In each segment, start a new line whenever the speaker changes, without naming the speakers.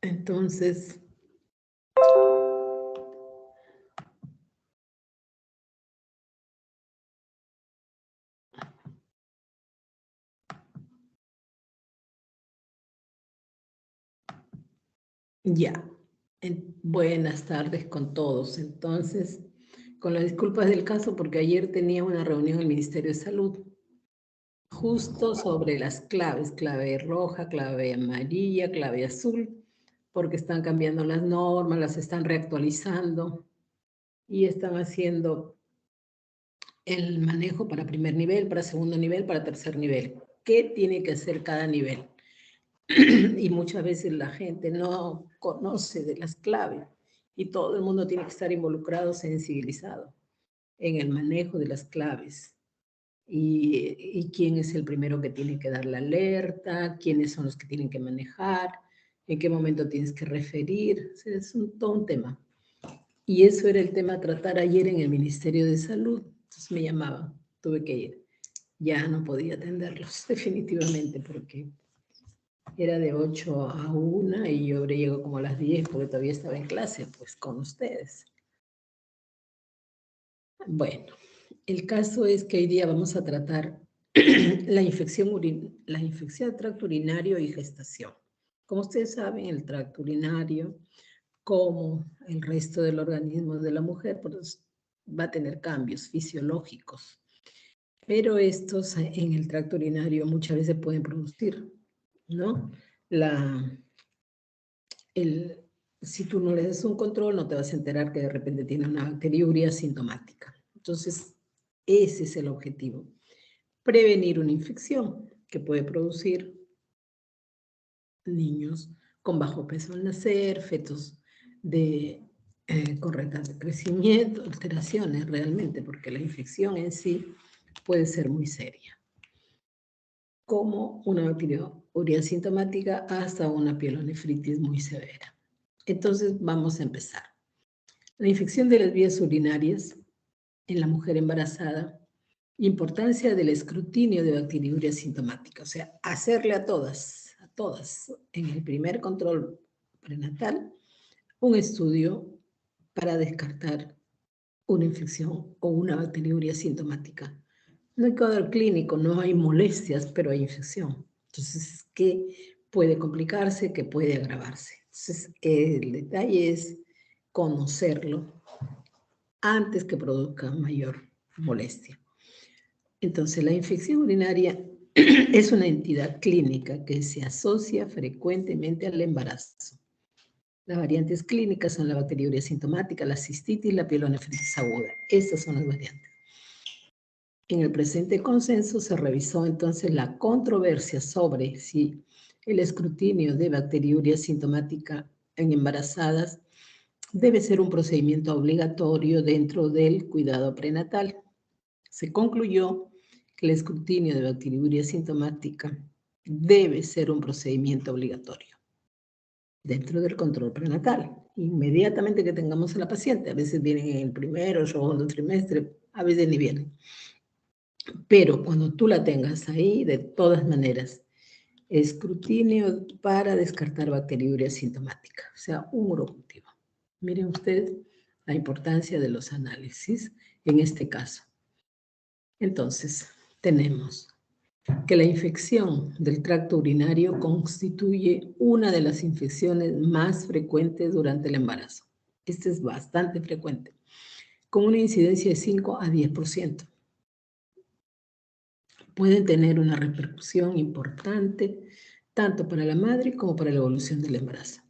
Entonces, ya. Buenas tardes con todos. Entonces, con las disculpas del caso, porque ayer tenía una reunión en el Ministerio de Salud, justo sobre las claves, clave roja, clave amarilla, clave azul, porque están cambiando las normas, las están reactualizando y están haciendo el manejo para primer nivel, para segundo nivel, para tercer nivel. ¿Qué tiene que hacer cada nivel? Y muchas veces la gente no conoce de las claves y todo el mundo tiene que estar involucrado, sensibilizado en el manejo de las claves. Y quién es el primero que tiene que dar la alerta, quiénes son los que tienen que manejar, en qué momento tienes que referir. O sea, es todo un tema. Y eso era el tema a tratar ayer en el Ministerio de Salud. Entonces me llamaban, tuve que ir. Ya no podía atenderlos definitivamente porque era de 8 a 1 y yo llego como a las 10 porque todavía estaba en clase, pues con ustedes. Bueno, el caso es que hoy día vamos a tratar la infección de tracto urinario y gestación. Como ustedes saben, el tracto urinario, como el resto del organismo de la mujer, pues, va a tener cambios fisiológicos. Pero estos en el tracto urinario muchas veces pueden producir, ¿no? Si tú no le das un control, no te vas a enterar que de repente tiene una bacteriuria sintomática. Entonces, ese es el objetivo. Prevenir una infección que puede producir niños con bajo peso al nacer, fetos con retraso de crecimiento, alteraciones realmente, porque la infección en sí puede ser muy seria, como una bacteriuria sintomática hasta una pielonefritis muy severa. Entonces, vamos a empezar. La infección de las vías urinarias en la mujer embarazada, importancia del escrutinio de bacteriuria sintomática, o sea, hacerle a todas, en el primer control prenatal, un estudio para descartar una infección o una bacteriuria sintomática. No hay cuadro clínico, no hay molestias, pero hay infección. Entonces, ¿qué puede complicarse? ¿Qué puede agravarse? Entonces, el detalle es conocerlo antes que produzca mayor molestia. Entonces, la infección urinaria es una entidad clínica que se asocia frecuentemente al embarazo. Las variantes clínicas son la bacteriuria sintomática, la cistitis y la pielonefritis aguda. Estas son las variantes. En el presente consenso se revisó entonces la controversia sobre si el escrutinio de bacteriuria sintomática en embarazadas debe ser un procedimiento obligatorio dentro del cuidado prenatal. Se concluyó que el escrutinio de bacteriuria sintomática debe ser un procedimiento obligatorio dentro del control prenatal. Inmediatamente que tengamos a la paciente, a veces vienen en el primero o segundo trimestre, a veces ni vienen. Pero cuando tú la tengas ahí, de todas maneras, escrutinio para descartar bacteriuria sintomática, o sea, un urocultivo. Miren ustedes la importancia de los análisis en este caso. Entonces, tenemos que la infección del tracto urinario constituye una de las infecciones más frecuentes durante el embarazo. Este es bastante frecuente, con una incidencia de 5 a 10%. Pueden tener una repercusión importante tanto para la madre como para la evolución del embarazo.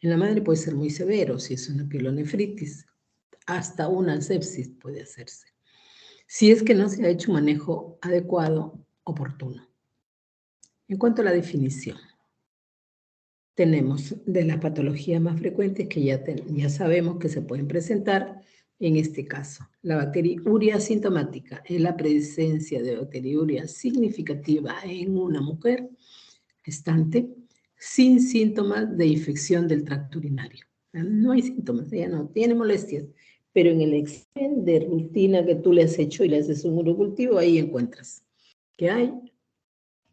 En la madre puede ser muy severo si es una pielonefritis, hasta una sepsis puede hacerse, si es que no se ha hecho un manejo adecuado, oportuno. En cuanto a la definición, tenemos de las patologías más frecuentes que ya sabemos que se pueden presentar en este caso. La bacteriuria sintomática es la presencia de bacteriuria significativa en una mujer gestante sin síntomas de infección del tracto urinario. No hay síntomas, ella no tiene molestias, pero en el examen de rutina que tú le has hecho y le haces un urocultivo, ahí encuentras que hay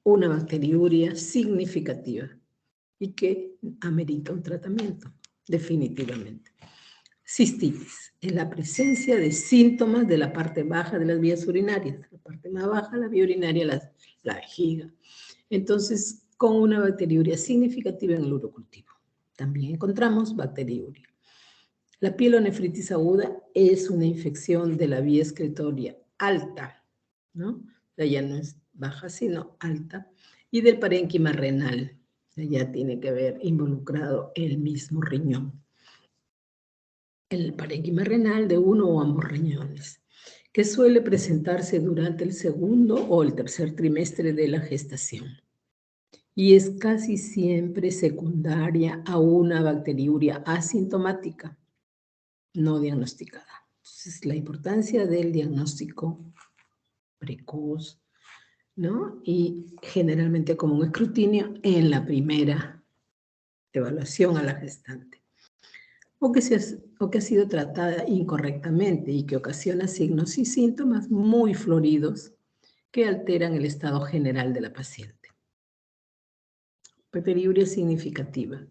una bacteriuria significativa. y que amerita un tratamiento, definitivamente. Cistitis es la presencia de síntomas de la parte baja de las vías urinarias. La parte más baja, la vía urinaria, la vejiga. Entonces, con una bacteriuria significativa en el urocultivo. También encontramos bacteriuria. La pielonefritis aguda es una infección de la vía excretoria alta, ¿no? O sea, ya no es baja, sino alta, y del parénquima renal. Ya tiene que ver involucrado el mismo riñón. El parénquima renal de uno o ambos riñones, que suele presentarse durante el segundo o el tercer trimestre de la gestación. Y es casi siempre secundaria a una bacteriuria asintomática, no diagnosticada. Entonces, la importancia del diagnóstico precoz, ¿no? Y generalmente como un escrutinio en la primera evaluación a la gestante. O que ha sido tratada incorrectamente y que ocasiona signos y síntomas muy floridos que alteran el estado general de la paciente. Bacteriuria significativa.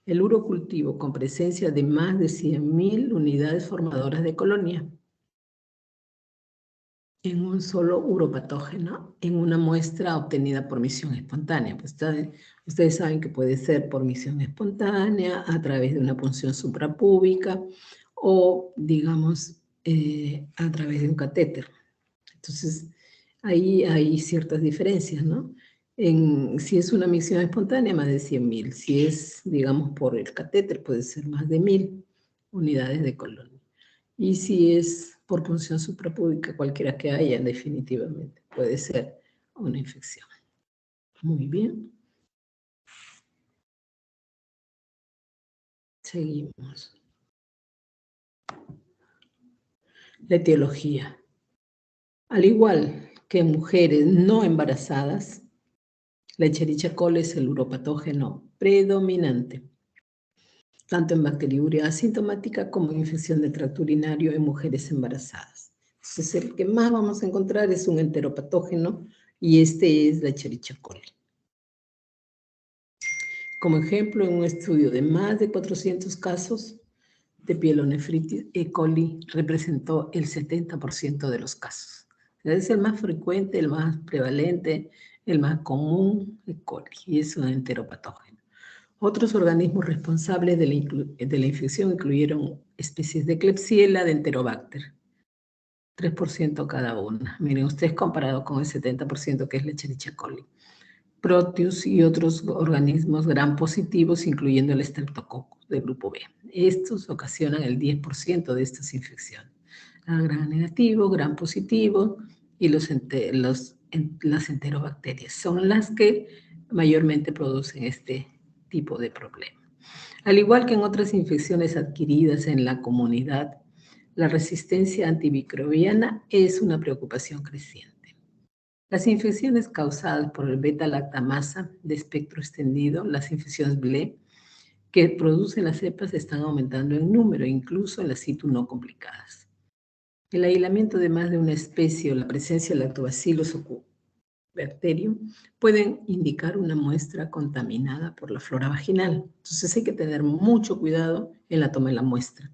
El urocultivo con presencia de más de 100.000 unidades formadoras de colonia en un solo uropatógeno, en una muestra obtenida por misión espontánea. Pues ustedes saben que puede ser por misión espontánea, a través de una punción suprapúbica o, digamos, a través de un catéter. Entonces, ahí hay ciertas diferencias, ¿no? Si es una misión espontánea, más de 100.000. Si es, digamos, por el catéter, puede ser más de 1.000 unidades de colonia. Y si es por punción suprapúbica, cualquiera que haya, definitivamente puede ser una infección. Muy bien. Seguimos. La etiología. Al igual que en mujeres no embarazadas, la Escherichia coli es el uropatógeno predominante, tanto en bacteriuria asintomática como en infección de tracto urinario en mujeres embarazadas. Entonces, el que más vamos a encontrar es un enteropatógeno y este es la Escherichia coli. Como ejemplo, en un estudio de más de 400 casos de pielonefritis, E. coli representó el 70% de los casos. Es el más frecuente, el más prevalente, el más común, E. coli, y es un enteropatógeno. Otros organismos responsables de la infección incluyeron especies de Klebsiella, de Enterobacter, 3% cada una. Miren ustedes comparado con el 70% que es la Escherichia coli. Proteus y otros organismos gram positivos, incluyendo el Streptococcus del grupo B. Estos ocasionan el 10% de estas infecciones. Gram negativo, gram positivo y las enterobacterias son las que mayormente producen este tipo de problema. Al igual que en otras infecciones adquiridas en la comunidad, la resistencia antimicrobiana es una preocupación creciente. Las infecciones causadas por el beta-lactamasa de espectro extendido, las infecciones BLE, que producen las cepas, están aumentando en número, incluso en las situ no complicadas. El aislamiento de más de una especie o la presencia de Lactobacillus o Bacterium pueden indicar una muestra contaminada por la flora vaginal. Entonces hay que tener mucho cuidado en la toma de la muestra.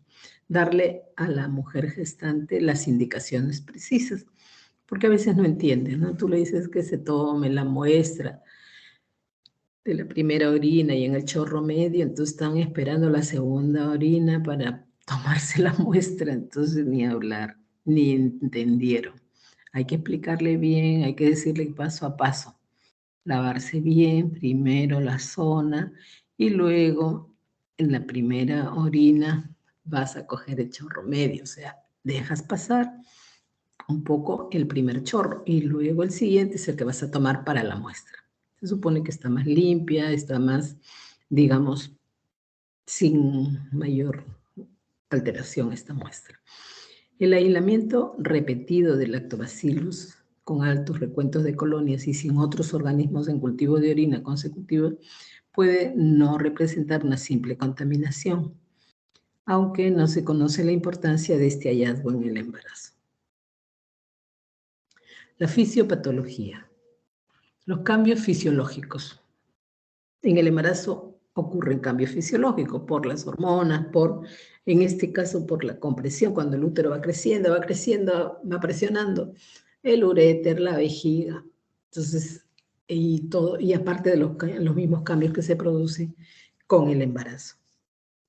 Darle a la mujer gestante las indicaciones precisas, porque a veces no entienden, ¿no? Tú le dices que se tome la muestra de la primera orina y en el chorro medio, entonces están esperando la segunda orina para tomarse la muestra, entonces ni hablar, ni entendieron. Hay que explicarle bien, hay que decirle paso a paso. Lavarse bien, primero la zona y luego en la primera orina vas a coger el chorro medio, o sea, dejas pasar un poco el primer chorro y luego el siguiente es el que vas a tomar para la muestra. Se supone que está más limpia, está más, digamos, sin mayor alteración esta muestra. El aislamiento repetido del lactobacillus con altos recuentos de colonias y sin otros organismos en cultivo de orina consecutivos puede no representar una simple contaminación, aunque no se conoce la importancia de este hallazgo en el embarazo. La fisiopatología. Los cambios fisiológicos. En el embarazo ocurren cambios fisiológicos por las hormonas, en este caso, por la compresión. Cuando el útero va creciendo, va presionando el uréter, la vejiga. Entonces, y aparte de los mismos cambios que se producen con el embarazo.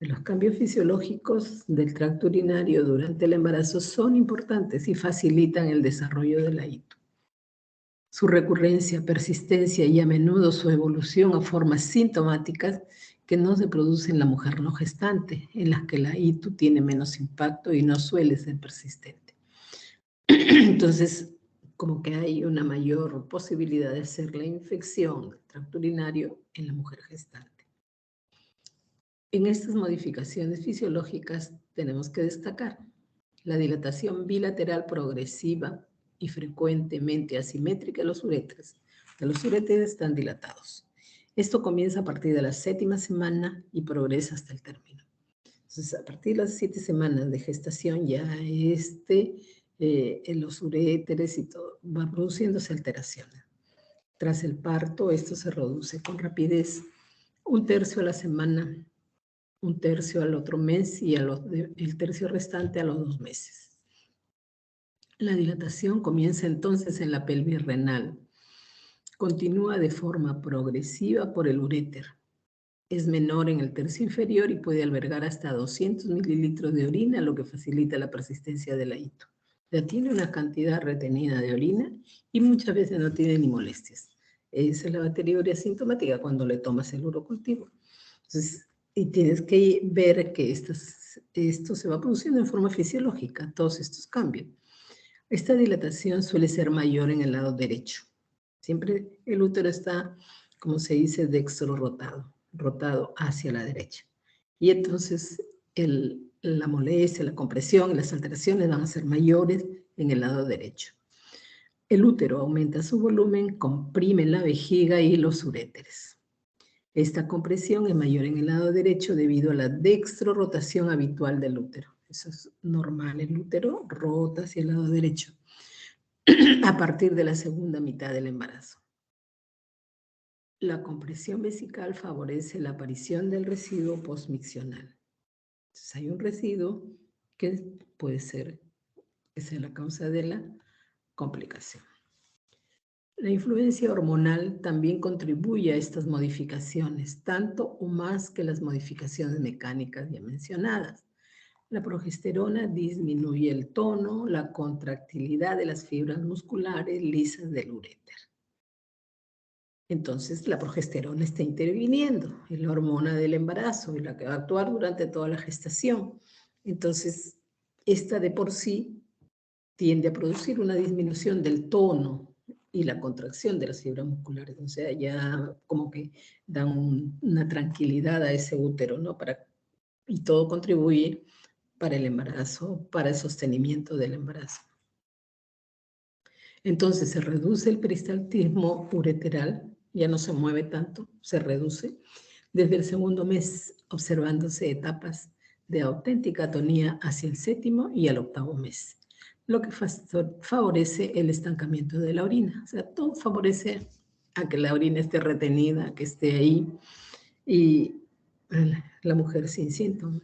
Los cambios fisiológicos del tracto urinario durante el embarazo son importantes y facilitan el desarrollo de la ITU. Su recurrencia, persistencia y a menudo su evolución a formas sintomáticas que no se producen en la mujer no gestante, en las que la ITU tiene menos impacto y no suele ser persistente. Entonces, como que hay una mayor posibilidad de hacer la infección del tracto urinario en la mujer gestante. En estas modificaciones fisiológicas tenemos que destacar la dilatación bilateral progresiva y frecuentemente asimétrica de los uréteres. Los uréteres están dilatados. Esto comienza a partir de la 7ª semana y progresa hasta el término. Entonces, a partir de las 7 semanas de gestación ya en los uréteres y todo va produciéndose alteraciones. Tras el parto, esto se reduce con rapidez, 1/3 a la semana, 1/3 al otro mes y el tercio restante a los 2 meses. La dilatación comienza entonces en la pelvis renal. Continúa de forma progresiva por el uréter. Es menor en el tercio inferior y puede albergar hasta 200 mililitros de orina, lo que facilita la persistencia de la ITU. Ya tiene una cantidad retenida de orina y muchas veces no tiene ni molestias. Esa es la bacteriuria asintomática cuando le tomas el urocultivo. Entonces, y tienes que ver que esto se va produciendo en forma fisiológica, todos estos cambios. Esta dilatación suele ser mayor en el lado derecho. Siempre el útero está, como se dice, rotado hacia la derecha. Y entonces la molestia, la compresión, las alteraciones van a ser mayores en el lado derecho. El útero aumenta su volumen, comprime la vejiga y los uréteres. Esta compresión es mayor en el lado derecho debido a la dextrorotación habitual del útero. Eso es normal, el útero rota hacia el lado derecho a partir de la segunda mitad del embarazo. La compresión vesical favorece la aparición del residuo postmiccional. Entonces hay un residuo que puede ser, esa es la causa de la complicación. La influencia hormonal también contribuye a estas modificaciones, tanto o más que las modificaciones mecánicas ya mencionadas. La progesterona disminuye el tono, la contractilidad de las fibras musculares lisas del uréter. Entonces, la progesterona está interviniendo, es la hormona del embarazo y la que va a actuar durante toda la gestación. Entonces, esta de por sí tiende a producir una disminución del tono y la contracción de las fibras musculares. O sea, ya como que dan una tranquilidad a ese útero, ¿no? Y todo contribuye para el embarazo, para el sostenimiento del embarazo. Entonces se reduce el peristaltismo ureteral, ya no se mueve tanto, se reduce desde el segundo mes, observándose etapas de auténtica atonía hacia el 7º y al 8º mes, lo que favorece el estancamiento de la orina. O sea, todo favorece a que la orina esté retenida, que esté ahí, y la mujer sin síntomas.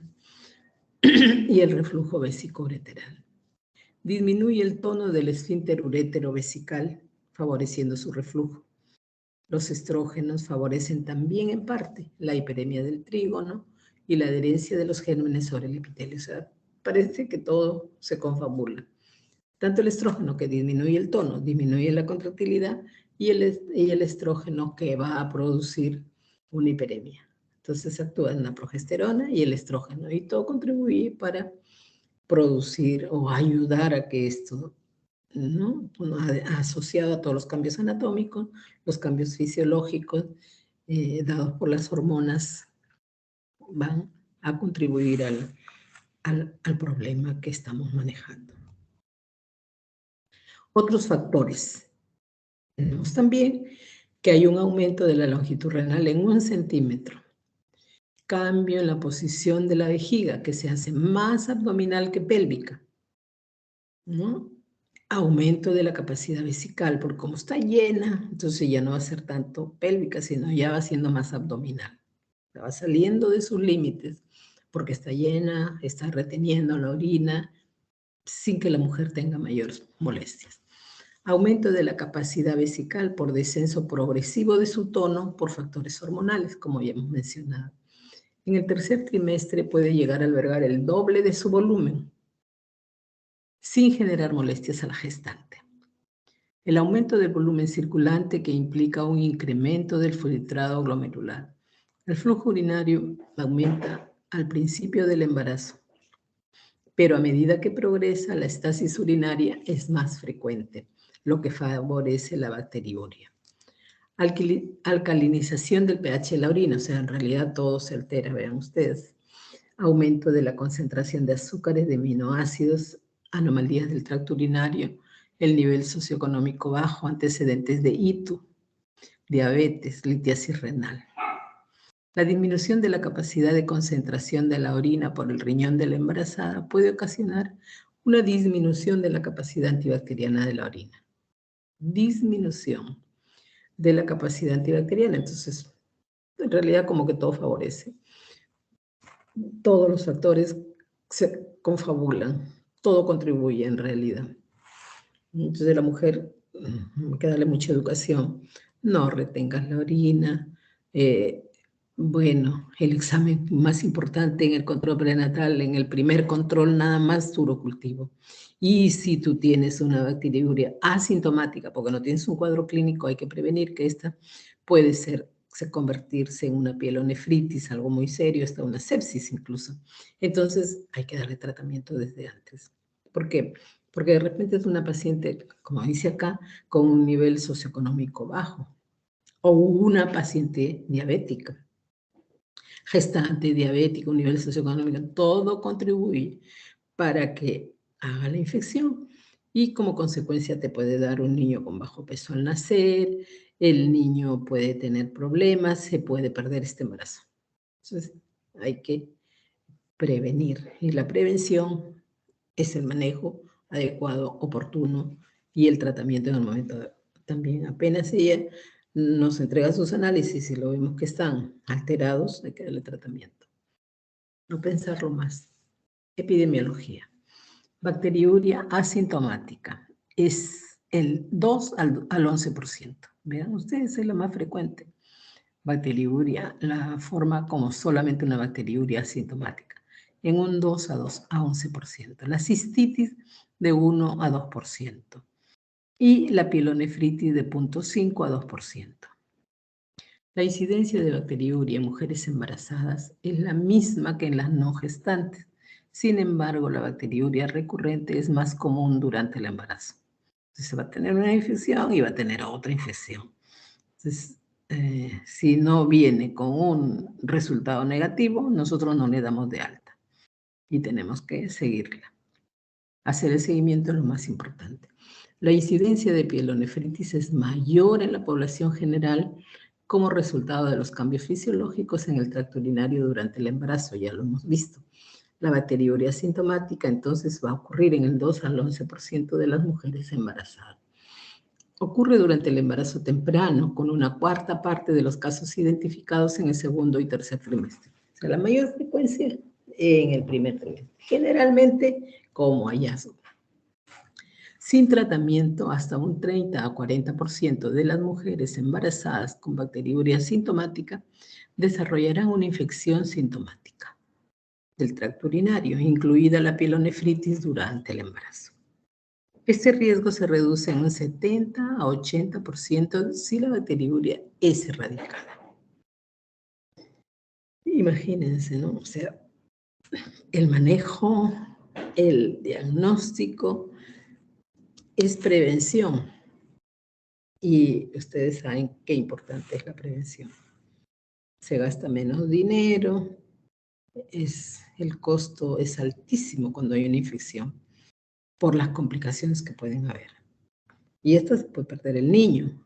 Y el reflujo vesicoureteral. Disminuye el tono del esfínter urétero-vesical, favoreciendo su reflujo. Los estrógenos favorecen también en parte la hiperemia del trígono y la adherencia de los gérmenes sobre el epitelio. O sea, parece que todo se confabula. Tanto el estrógeno que disminuye el tono, disminuye la contractilidad, y el estrógeno que va a producir una hiperemia. Entonces actúan la progesterona y el estrógeno, y todo contribuye para producir o ayudar a que esto, ¿no? Asociado a todos los cambios anatómicos, los cambios fisiológicos dados por las hormonas, van a contribuir al problema que estamos manejando. Otros factores. Tenemos también que hay un aumento de la longitud renal en 1 centímetro. Cambio en la posición de la vejiga, que se hace más abdominal que pélvica, ¿no? Aumento de la capacidad vesical, porque como está llena, entonces ya no va a ser tanto pélvica, sino ya va siendo más abdominal. Va saliendo de sus límites, porque está llena, está reteniendo la orina, sin que la mujer tenga mayores molestias. Aumento de la capacidad vesical por descenso progresivo de su tono por factores hormonales, como ya hemos mencionado. En el tercer trimestre puede llegar a albergar el doble de su volumen, sin generar molestias a la gestante. El aumento del volumen circulante que implica un incremento del filtrado glomerular. El flujo urinario aumenta al principio del embarazo, pero a medida que progresa, la estasis urinaria es más frecuente, lo que favorece la bacteriuria. Alcalinización del pH de la orina, o sea, en realidad todo se altera, vean ustedes. Aumento de la concentración de azúcares, de aminoácidos, anomalías del tracto urinario, el nivel socioeconómico bajo, antecedentes de ITU, diabetes, litiasis renal. La disminución de la capacidad de concentración de la orina por el riñón de la embarazada puede ocasionar una disminución de la capacidad antibacteriana de la orina. Disminución de la capacidad antibacteriana. Entonces, en realidad como que todo favorece. Todos los factores se confabulan, todo contribuye en realidad. Entonces la mujer, hay que darle mucha educación, no retengas la orina. Bueno, el examen más importante en el control prenatal, en el primer control nada más urocultivo. Y si tú tienes una bacteriuria asintomática, porque no tienes un cuadro clínico, hay que prevenir que esta puede convertirse en una pielonefritis, algo muy serio, hasta una sepsis incluso. Entonces hay que darle tratamiento desde antes. ¿Por qué? Porque de repente es una paciente, como dice acá, con un nivel socioeconómico bajo, o una paciente diabética, gestante, diabética, un nivel socioeconómico, todo contribuye para que haga la infección y como consecuencia te puede dar un niño con bajo peso al nacer, el niño puede tener problemas, se puede perder este embarazo. Entonces hay que prevenir y la prevención es el manejo adecuado, oportuno y el tratamiento en el momento también. Apenas ella nos entrega sus análisis y lo vemos que están alterados, hay que darle tratamiento. No pensarlo más. Epidemiología. Bacteriuria asintomática es el 2 al 11%. Vean ustedes, es la más frecuente. Bacteriuria la forma como solamente una bacteriuria asintomática, en un 2 a 11%. La cistitis de 1 a 2%. Y la pielonefritis de 0.5 a 2%. La incidencia de bacteriuria en mujeres embarazadas es la misma que en las no gestantes. Sin embargo, la bacteriuria recurrente es más común durante el embarazo. Entonces, va a tener una infección y va a tener otra infección. Entonces, si no viene con un resultado negativo, nosotros no le damos de alta y tenemos que seguirla. Hacer el seguimiento es lo más importante. La incidencia de pielonefritis es mayor en la población general como resultado de los cambios fisiológicos en el tracto urinario durante el embarazo, ya lo hemos visto. La bacteriuria asintomática entonces va a ocurrir en el 2 al 11% de las mujeres embarazadas. Ocurre durante el embarazo temprano, con una cuarta parte de los casos identificados en el segundo y tercer trimestre. O sea, la mayor frecuencia en el primer trimestre, generalmente como hallazgo. Sin tratamiento, hasta un 30 a 40% de las mujeres embarazadas con bacteriuria asintomática desarrollarán una infección sintomática del tracto urinario, incluida la pielonefritis durante el embarazo. Este riesgo se reduce en un 70 a 80% si la bacteriuria es erradicada. Imagínense, ¿no? O sea, el manejo, el diagnóstico es prevención. Y ustedes saben qué importante es la prevención. Se gasta menos dinero, el costo es altísimo cuando hay una infección por las complicaciones que pueden haber. Y esto se puede perder el niño.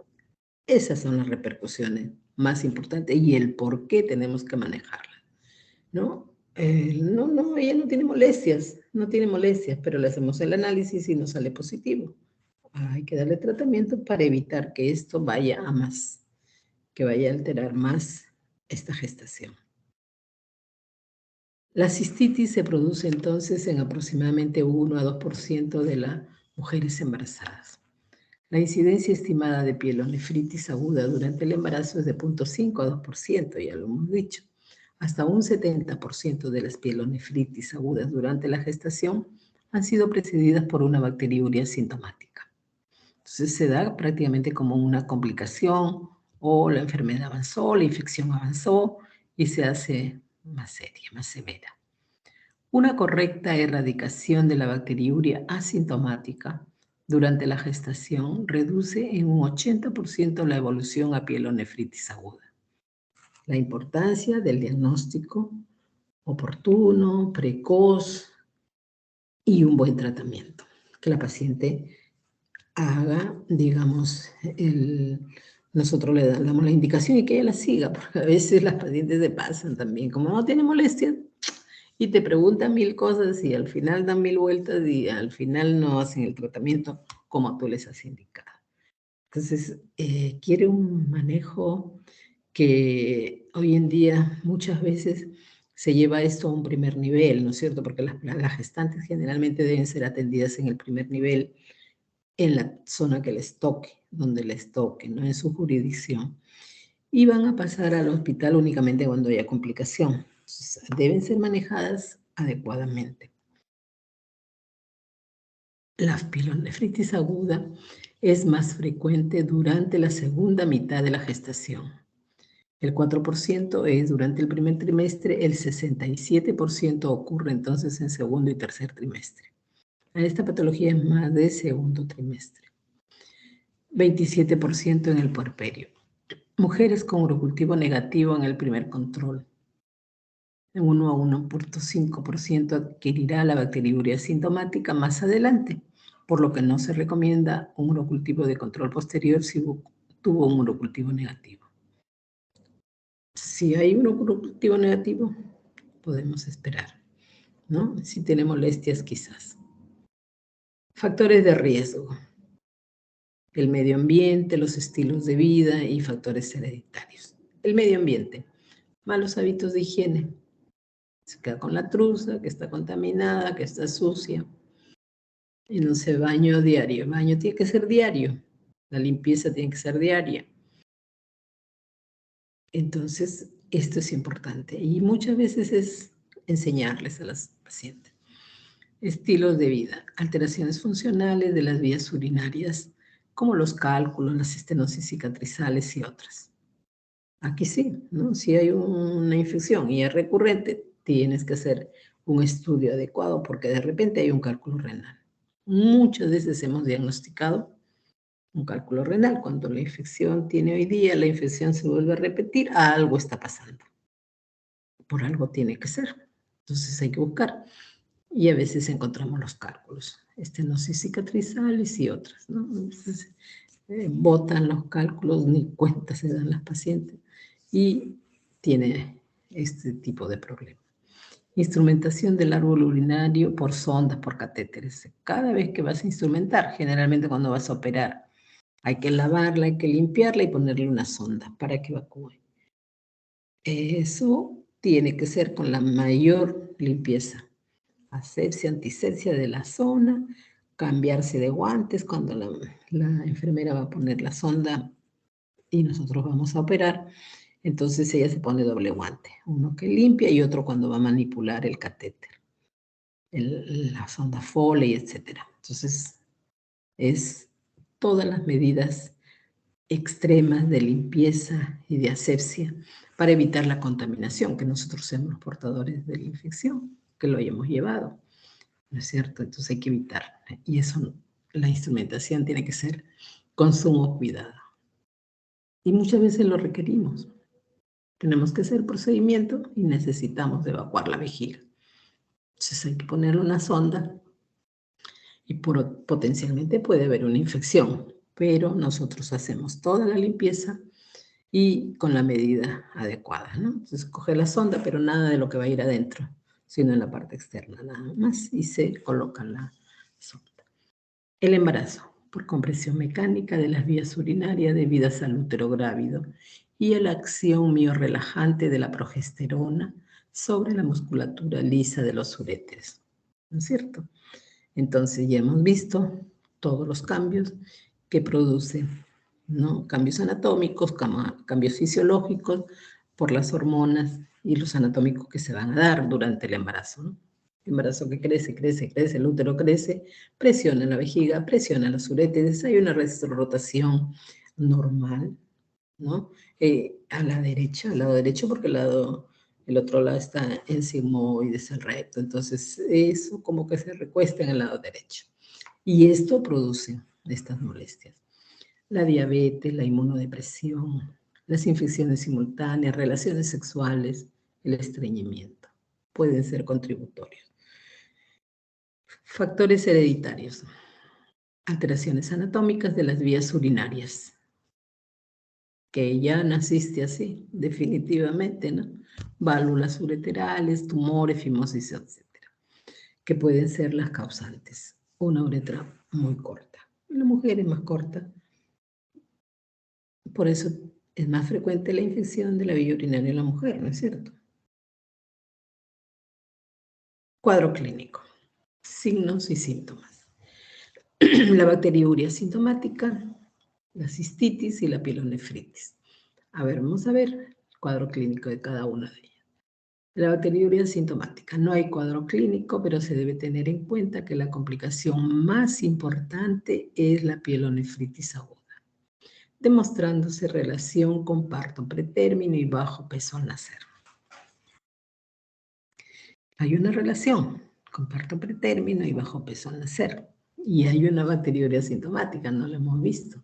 Esas son las repercusiones más importantes y el por qué tenemos que manejarla, ¿no? No, ella no tiene molestias, pero le hacemos el análisis y nos sale positivo. hay que darle tratamiento para evitar que esto vaya a más, que vaya a alterar más esta gestación. La cistitis se produce entonces en aproximadamente 1 a 2% de las mujeres embarazadas. La incidencia estimada de pielonefritis aguda durante el embarazo es de 0,5 a 2%, ya lo hemos dicho. Hasta un 70% de las pielonefritis agudas durante la gestación han sido precedidas por una bacteriuria asintomática. Entonces se da prácticamente como una complicación o la enfermedad avanzó, la infección avanzó y se hace más seria, más severa. Una correcta erradicación de la bacteriuria asintomática durante la gestación reduce en un 80% la evolución a pielonefritis aguda. La importancia del diagnóstico oportuno, precoz y un buen tratamiento. Que la paciente haga, digamos, nosotros le damos la indicación y que ella la siga, porque a veces las pacientes se pasan también, como no tiene molestia, y te preguntan 1000 cosas y al final dan 1000 vueltas y al final no hacen el tratamiento como tú les has indicado. Entonces, quiere un manejo que hoy en día muchas veces se lleva esto a un primer nivel, ¿no es cierto? Porque las gestantes generalmente deben ser atendidas en el primer nivel, en la zona que les toque, donde les toque, no en su jurisdicción. Y van a pasar al hospital únicamente cuando haya complicación. Entonces, deben ser manejadas adecuadamente. La pielonefritis aguda es más frecuente durante la segunda mitad de la gestación. El 4% es durante el primer trimestre, el 67% ocurre entonces en segundo y tercer trimestre. Esta patología es más de segundo trimestre. 27% en el puerperio. Mujeres con urocultivo negativo en el primer control. En 1 a 1,5% adquirirá la bacteriuria asintomática más adelante, por lo que no se recomienda un urocultivo de control posterior si tuvo un urocultivo negativo. Si hay un urocultivo negativo, podemos esperar, ¿no? Si tiene molestias, quizás. Factores de riesgo. El medio ambiente, los estilos de vida y factores hereditarios. El medio ambiente. Malos hábitos de higiene. Se queda con la truza, que está contaminada, que está sucia. Y no se baño diario. El baño tiene que ser diario. La limpieza tiene que ser diaria. Entonces, esto es importante. Y muchas veces es enseñarles a las pacientes. Estilos de vida. Alteraciones funcionales de las vías urinarias, como los cálculos, las estenosis cicatrizales y otras. Aquí sí, ¿no? Si hay una infección y es recurrente, tienes que hacer un estudio adecuado porque de repente hay un cálculo renal. Muchas veces hemos diagnosticado un cálculo renal. Cuando la infección tiene hoy día, la infección se vuelve a repetir, algo está pasando. Por algo tiene que ser. Entonces hay que buscar. Y a veces encontramos los cálculos, estenosis cicatrizales y otras, ¿no? Entonces, botan los cálculos, ni cuenta se dan las pacientes y tiene este tipo de problema. Instrumentación del árbol urinario por sondas, por catéteres. Cada vez que vas a instrumentar, generalmente cuando vas a operar, hay que lavarla, hay que limpiarla y ponerle una sonda para que evacúe. Eso tiene que ser con la mayor limpieza. Asepsia, antisepsia de la zona, cambiarse de guantes cuando la enfermera va a poner la sonda y nosotros vamos a operar. Entonces ella se pone doble guante, uno que limpia y otro cuando va a manipular el catéter, la sonda Foley, etc. Entonces es todas las medidas extremas de limpieza y de asepsia para evitar la contaminación, que nosotros seamos los portadores de la infección, que lo hayamos llevado, ¿no es cierto? Entonces hay que evitar. Y eso, la instrumentación tiene que ser con sumo cuidado. Y muchas veces lo requerimos. Tenemos que hacer procedimiento y necesitamos evacuar la vejiga. Entonces hay que ponerle una sonda y potencialmente puede haber una infección, pero nosotros hacemos toda la limpieza y con la medida adecuada, ¿no? Entonces coge la sonda, pero nada de lo que va a ir adentro, sino en la parte externa, nada más, y se coloca la sonda. El embarazo. por compresión mecánica de las vías urinarias debidas al útero grávido y a la acción miorrelajante de la progesterona sobre la musculatura lisa de los uréteres. ¿No es cierto? Entonces ya hemos visto todos los cambios que producen, ¿no? Cambios anatómicos, cambios fisiológicos por las hormonas y los anatómicos que se van a dar durante el embarazo, ¿no? El embarazo que crece, crece, crece, el útero crece, presiona la vejiga, presiona los uréteres, hay una rotación normal, ¿no? Al lado derecho, porque el otro lado está en sigmoides, el recto, entonces eso como que se recuesta en el lado derecho. Y esto produce estas molestias. La diabetes, la inmunodepresión, las infecciones simultáneas, relaciones sexuales, el estreñimiento, pueden ser contributorios. Factores hereditarios. Alteraciones anatómicas de las vías urinarias. Que ya naciste así, definitivamente, ¿no? Válvulas ureterales, tumores, fimosis, etc. Que pueden ser las causantes. Una uretra muy corta. La mujer es más corta. Por eso es más frecuente la infección de la vía urinaria en la mujer, ¿no es cierto? Cuadro clínico. Signos y síntomas. La bacteriuria sintomática, la cistitis y la pielonefritis. A ver, vamos a ver el cuadro clínico de cada una de ellas. La bacteriuria sintomática. No hay cuadro clínico, pero se debe tener en cuenta que la complicación más importante es la pielonefritis aguda, demostrándose relación con parto pretérmino y bajo peso al nacer. Hay una relación con parto pretérmino y bajo peso al nacer. Y hay una bacteriuria sintomática, no la hemos visto.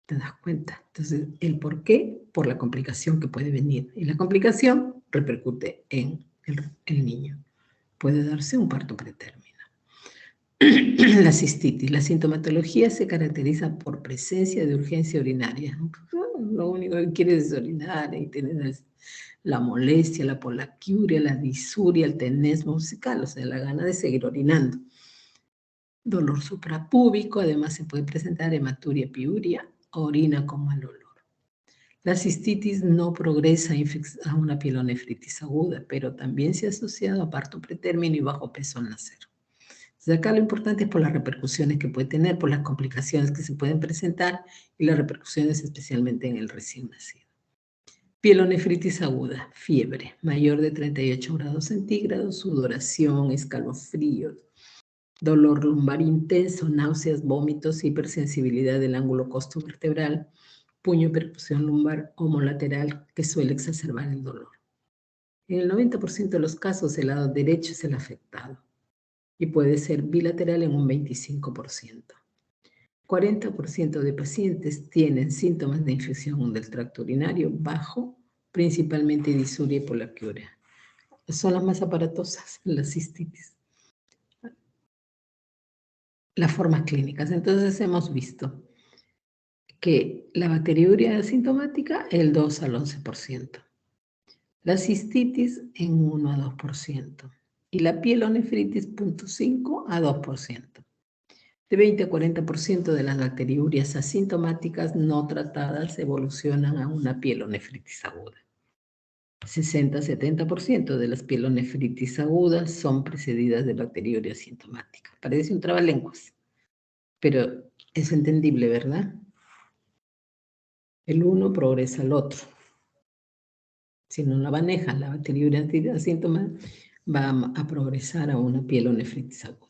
¿Te das cuenta? Entonces, ¿el por qué? Por la complicación que puede venir. Y la complicación repercute en el niño. Puede darse un parto pretérmino. La cistitis. La sintomatología se caracteriza por presencia de urgencia urinaria. Lo único que quieres es orinar y tienes la molestia, la polaquiuria, la disuria, el tenesmo musical, o sea, la gana de seguir orinando. Dolor suprapúbico, además se puede presentar hematuria, piuria, orina con mal olor. La cistitis no progresa a una pielonefritis aguda, pero también se ha asociado a parto pretérmino y bajo peso al nacer. Entonces acá lo importante es por las repercusiones que puede tener, por las complicaciones que se pueden presentar y las repercusiones especialmente en el recién nacido. Pielonefritis aguda, fiebre, mayor de 38 grados centígrados, sudoración, escalofríos, dolor lumbar intenso, náuseas, vómitos, hipersensibilidad del ángulo costovertebral, puño, percusión lumbar homolateral que suele exacerbar el dolor. En el 90% de los casos, el lado derecho es el afectado y puede ser bilateral en un 25%. 40% de pacientes tienen síntomas de infección del tracto urinario bajo, principalmente disuria y polaquiuria. Son las más aparatosas, las cistitis. Las formas clínicas. Entonces hemos visto que la bacteriuria asintomática, el 2 al 11%. La cistitis en 1 a 2%. Y la pielonefritis 0.5 a 2%. De 20 a 40% de las bacteriurias asintomáticas no tratadas evolucionan a una pielonefritis aguda. 60 a 70% de las pielonefritis agudas son precedidas de bacteriuria asintomática. Parece un trabalenguas, pero es entendible, ¿verdad? El uno progresa al otro. Si no la manejan, la bacteriuria asintomática va a progresar a una pielonefritis aguda.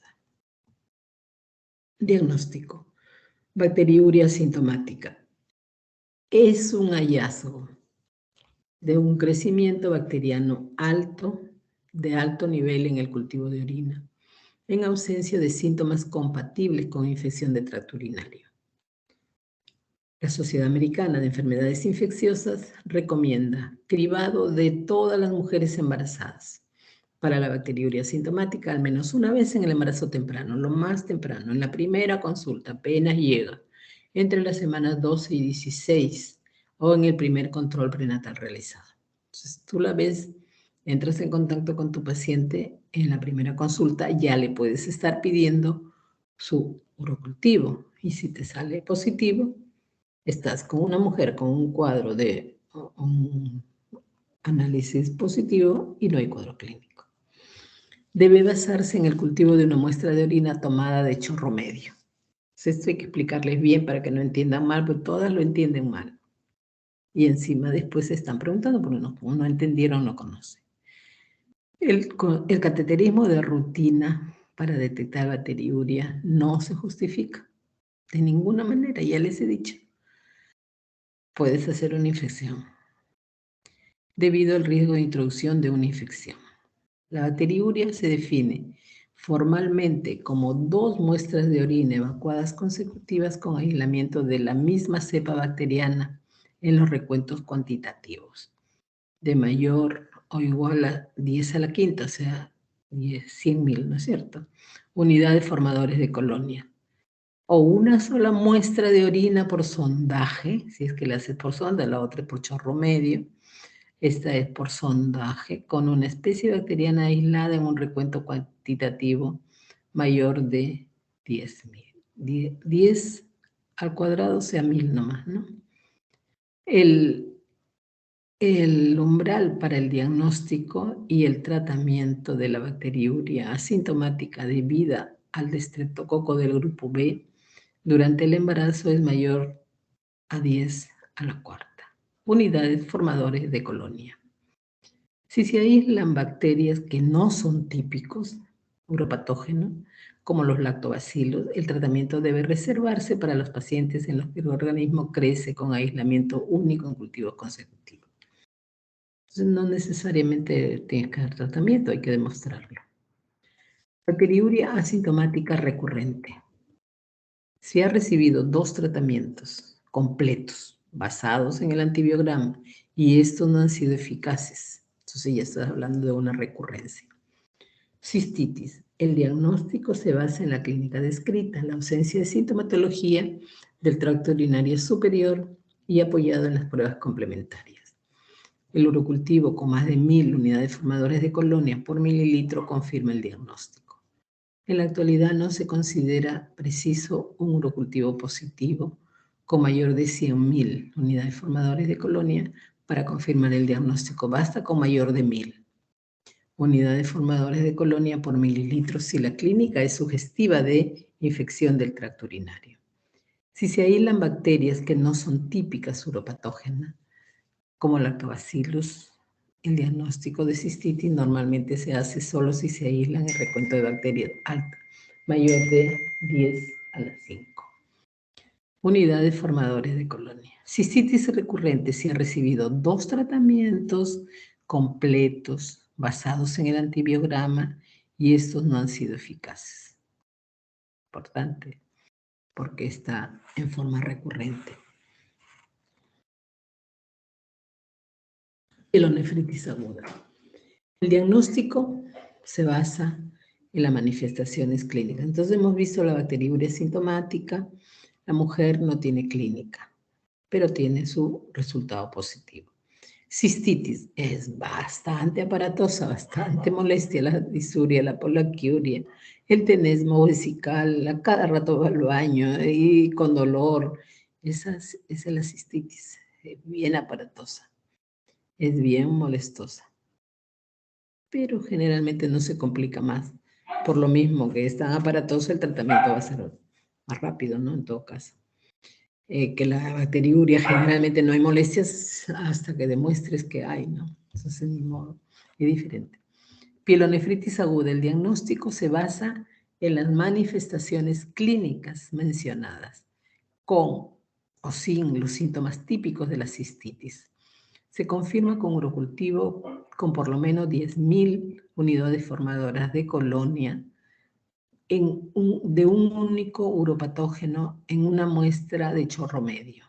Diagnóstico. Bacteriuria asintomática. Es un hallazgo de un crecimiento bacteriano alto, de alto nivel en el cultivo de orina, en ausencia de síntomas compatibles con infección de tracto urinario. La Sociedad Americana de Enfermedades Infecciosas recomienda cribado de todas las mujeres embarazadas para la bacteriuria asintomática al menos una vez en el embarazo temprano, lo más temprano, en la primera consulta, apenas llega, entre las semanas 12 y 16 o en el primer control prenatal realizado. Entonces tú la ves, entras en contacto con tu paciente en la primera consulta, ya le puedes estar pidiendo su urocultivo. Y si te sale positivo, estás con una mujer con un cuadro de un análisis positivo y no hay cuadro clínico. Debe basarse en el cultivo de una muestra de orina tomada de chorro medio. Esto hay que explicarles bien para que no entiendan mal, porque todas lo entienden mal. Y encima después se están preguntando porque no entendieron, no conocen. El cateterismo de rutina para detectar bacteriuria no se justifica de ninguna manera, ya les he dicho. Puedes hacer una infección debido al riesgo de introducción de una infección. La bacteriuria se define formalmente como 2 muestras de orina evacuadas consecutivas con aislamiento de la misma cepa bacteriana en los recuentos cuantitativos, de mayor o igual a 10 a la quinta, o sea, 100.000, ¿no es cierto? Unidades formadores de colonia. O una sola muestra de orina por sondaje, si es que la haces por sonda, la otra es por chorro medio. Esta es por sondaje, con una especie bacteriana aislada en un recuento cuantitativo mayor de 10.000. 10 al cuadrado, o sea, 1.000 nomás, ¿no? El umbral para el diagnóstico y el tratamiento de la bacteriuria asintomática debida al estreptococo del grupo B durante el embarazo es mayor a 10 a la cuarta. Unidades formadores de colonia. Si se aíslan bacterias que no son típicos, uropatógenos, como los lactobacilos, el tratamiento debe reservarse para los pacientes en los que el organismo crece con aislamiento único en cultivos consecutivos. Entonces, no necesariamente tiene que dar tratamiento, hay que demostrarlo. Bacteriuria asintomática recurrente. Si ha recibido 2 tratamientos completos basados en el antibiograma y estos no han sido eficaces, entonces ya estás hablando de una recurrencia. Cistitis. El diagnóstico se basa en la clínica descrita, la ausencia de sintomatología del tracto urinario superior y apoyado en las pruebas complementarias. El urocultivo con más de 1.000 unidades formadoras de colonia por mililitro confirma el diagnóstico. En la actualidad no se considera preciso un urocultivo positivo con mayor de 100.000 unidades formadoras de colonia para confirmar el diagnóstico. Basta con mayor de 1.000 unidades formadoras de colonia por mililitro si la clínica es sugestiva de infección del tracto urinario. Si se aíslan bacterias que no son típicas uropatógenas, como lactobacillus, el diagnóstico de cistitis normalmente se hace solo si se aíslan el recuento de bacterias alta, mayor de 10 a la 5. Unidades formadores de colonia. Cistitis recurrente si ha recibido 2 tratamientos completos basados en el antibiograma y estos no han sido eficaces. Importante, porque está en forma recurrente. Pielonefritis aguda. El diagnóstico se basa en las manifestaciones clínicas. Entonces hemos visto la bacteriuria sintomática, la mujer no tiene clínica, pero tiene su resultado positivo. Cistitis es bastante aparatosa, bastante molestia, la disuria, la polaquiuria, el tenesmo vesical, a cada rato va al baño y con dolor. Esa es la cistitis, bien aparatosa, es bien molestosa, pero generalmente no se complica más. Por lo mismo que es tan aparatosa, el tratamiento va a ser más rápido, ¿no? En todo caso. Que la bacteriuria generalmente no hay molestias hasta que demuestres que hay, ¿no? Entonces, ni modo, es diferente. Pielonefritis aguda, el diagnóstico se basa en las manifestaciones clínicas mencionadas, con o sin los síntomas típicos de la cistitis. Se confirma con urocultivo con por lo menos 10.000 unidades formadoras de colonia de un único uropatógeno en una muestra de chorro medio.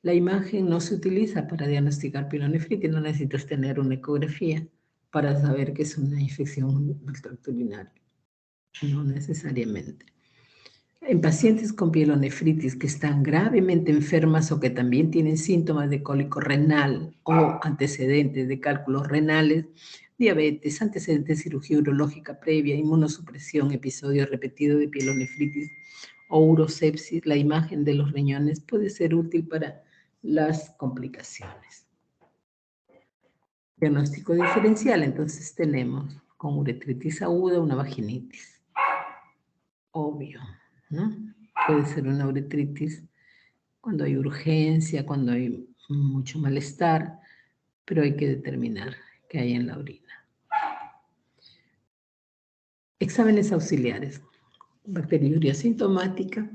La imagen no se utiliza para diagnosticar pielonefritis, no necesitas tener una ecografía para saber que es una infección del tracto urinario. No necesariamente. En pacientes con pielonefritis que están gravemente enfermas o que también tienen síntomas de cólico renal o antecedentes de cálculos renales, diabetes, antecedentes de cirugía urológica previa, inmunosupresión, episodio repetido de pielonefritis o urosepsis, la imagen de los riñones puede ser útil para las complicaciones. Diagnóstico diferencial, entonces tenemos con uretritis aguda una vaginitis. Obvio, ¿no? Puede ser una uretritis cuando hay urgencia, cuando hay mucho malestar, pero hay que determinar qué hay en la orina. Exámenes auxiliares. Bacteriuria sintomática.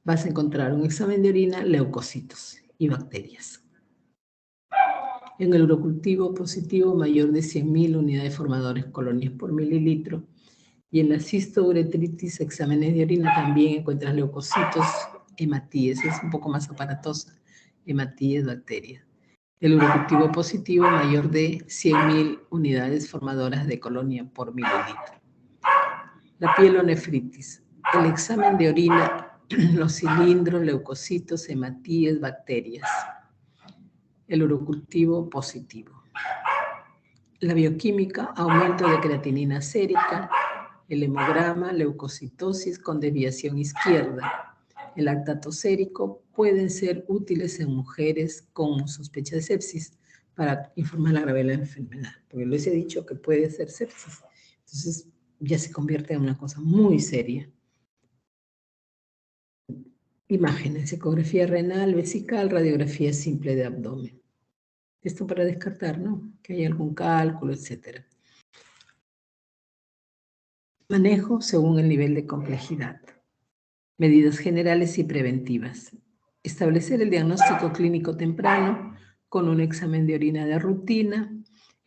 Vas a encontrar un examen de orina, leucocitos y bacterias. En el urocultivo positivo mayor de 100.000 unidades formadores colonias por mililitro. Y en la cistouretritis, exámenes de orina, también encuentras leucocitos, hematíes, es un poco más aparatosa, hematíes, bacterias. El urocultivo positivo mayor de 100.000 unidades formadoras de colonia por mililitro. La pielonefritis, el examen de orina, los cilindros, leucocitos, hematíes, bacterias. El urocultivo positivo. La bioquímica, aumento de creatinina sérica, el hemograma, leucocitosis con desviación izquierda. El lactato sérico pueden ser útiles en mujeres con sospecha de sepsis para informar la gravedad de la enfermedad, porque les he dicho que puede ser sepsis. Entonces ya se convierte en una cosa muy seria. Imágenes, ecografía renal, vesical, radiografía simple de abdomen. Esto para descartar, ¿no? Que hay algún cálculo, etc. Manejo según el nivel de complejidad. Medidas generales y preventivas. Establecer el diagnóstico clínico temprano con un examen de orina de rutina,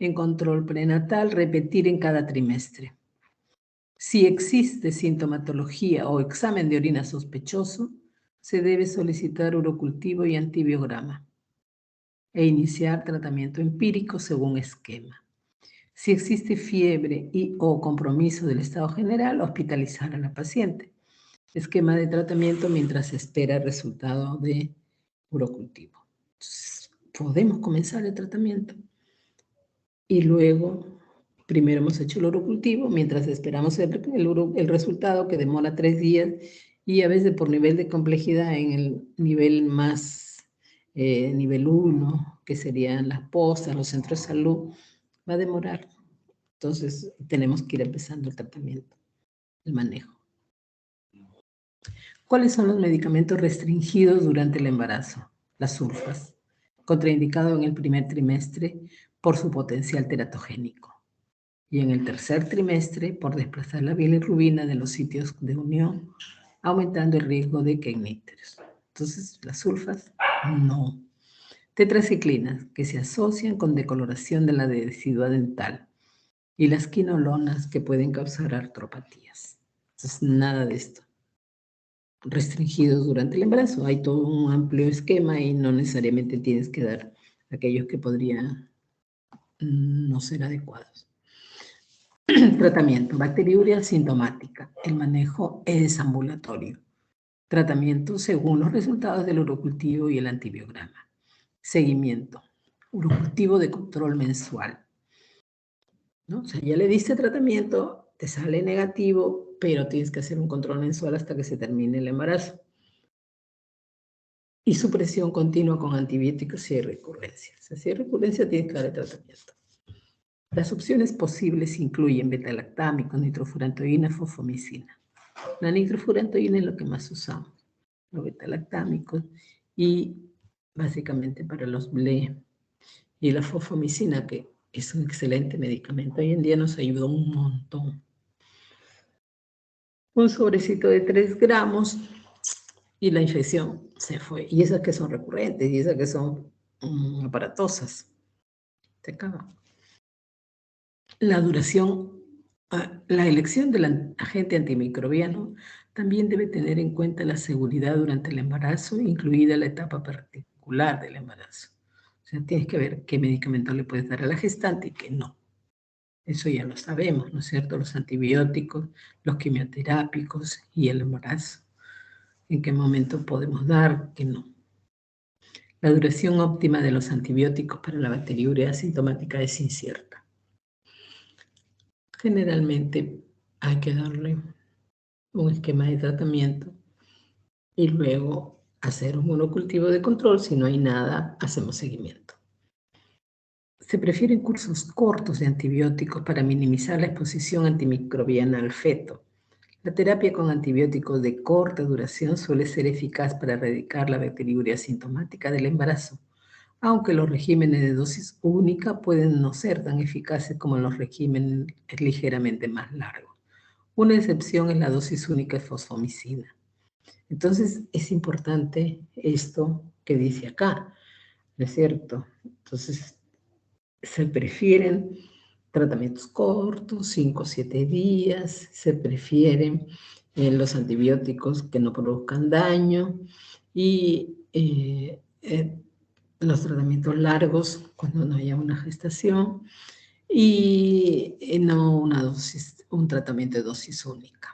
en control prenatal, repetir en cada trimestre. Si existe sintomatología o examen de orina sospechoso, se debe solicitar urocultivo y antibiograma e iniciar tratamiento empírico según esquema. Si existe fiebre y o compromiso del estado general, hospitalizar a la paciente. Esquema de tratamiento mientras se espera el resultado de urocultivo. Entonces, podemos comenzar el tratamiento y luego, primero hemos hecho el urocultivo, mientras esperamos el resultado que demora 3 días y a veces por nivel de complejidad en el nivel más, nivel 1, que serían las postas, los centros de salud, va a demorar. Entonces, tenemos que ir empezando el tratamiento, el manejo. ¿Cuáles son los medicamentos restringidos durante el embarazo? Las sulfas, contraindicado en el primer trimestre por su potencial teratogénico y en el tercer trimestre por desplazar la bilirrubina de los sitios de unión, aumentando el riesgo de kenicteros. Entonces, las sulfas, no. Tetraciclinas, que se asocian con decoloración de la decidua dental, y las quinolonas, que pueden causar artropatías. Entonces, nada de esto. Restringidos durante el embarazo. Hay todo un amplio esquema y no necesariamente tienes que dar aquellos que podrían no ser adecuados. Tratamiento. Bacteriuria sintomática. El manejo es ambulatorio. Tratamiento según los resultados del urocultivo y el antibiograma. Seguimiento. Urocultivo de control mensual. ¿No? O sea, ya le diste tratamiento, te sale negativo, pero tienes que hacer un control mensual hasta que se termine el embarazo. Y supresión continua con antibióticos si hay recurrencia. O sea, si hay recurrencia, tienes que dar el tratamiento. Las opciones posibles incluyen beta-lactámicos, nitrofurantoína, fosfomicina. La nitrofurantoína es lo que más usamos, los beta-lactámicos, y básicamente para los BLE. Y la fosfomicina, que es un excelente medicamento, hoy en día nos ayuda un montón. Un sobrecito de 3 gramos y la infección se fue. Y esas que son recurrentes y esas que son aparatosas. Se acaba. La duración, la elección del agente antimicrobiano también debe tener en cuenta la seguridad durante el embarazo, incluida la etapa particular del embarazo. O sea, tienes que ver qué medicamento le puedes dar a la gestante y qué no. Eso ya lo sabemos, ¿no es cierto? Los antibióticos, los quimioterápicos y el embarazo. En qué momento podemos dar, qué no. La duración óptima de los antibióticos para la bacteriuria asintomática es incierta. Generalmente hay que darle un esquema de tratamiento y luego hacer un monocultivo de control. Si no hay nada, hacemos seguimiento. Se prefieren cursos cortos de antibióticos para minimizar la exposición antimicrobiana al feto. La terapia con antibióticos de corta duración suele ser eficaz para erradicar la bacteriuria asintomática del embarazo, aunque los regímenes de dosis única pueden no ser tan eficaces como los regímenes ligeramente más largos. Una excepción es la dosis única de fosfomicina. Entonces, es importante esto que dice acá, ¿no es cierto? Entonces, se prefieren tratamientos cortos, 5 o 7 días, se prefieren los antibióticos que no produzcan daño y los tratamientos largos cuando no haya una gestación y no un tratamiento de dosis única.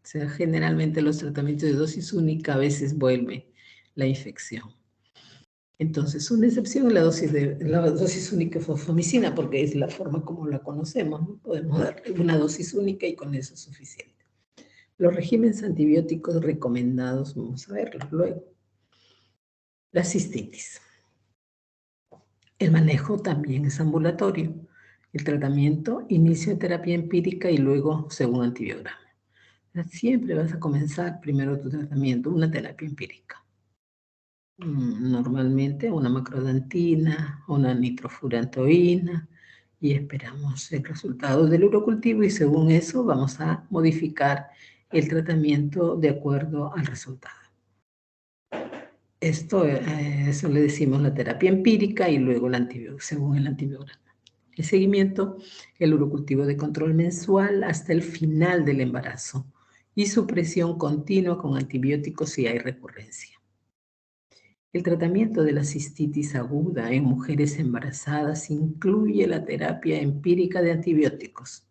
O sea, generalmente los tratamientos de dosis única a veces vuelven la infección. Entonces, una excepción es la dosis única de fosfomicina, porque es la forma como la conocemos, ¿no? Podemos darle una dosis única y con eso es suficiente. Los regímenes antibióticos recomendados, vamos a verlos luego. La cistitis. El manejo también es ambulatorio. El tratamiento, inicio de terapia empírica y luego según antibiograma. Siempre vas a comenzar primero tu tratamiento, una terapia empírica. Normalmente una macrodantina, una nitrofurantoína, y esperamos el resultado del urocultivo y según eso vamos a modificar el tratamiento de acuerdo al resultado. Eso le decimos la terapia empírica y luego según el antibiograma. El seguimiento, el urocultivo de control mensual hasta el final del embarazo y supresión continua con antibióticos si hay recurrencia. El tratamiento de la cistitis aguda en mujeres embarazadas incluye la terapia empírica de antibióticos,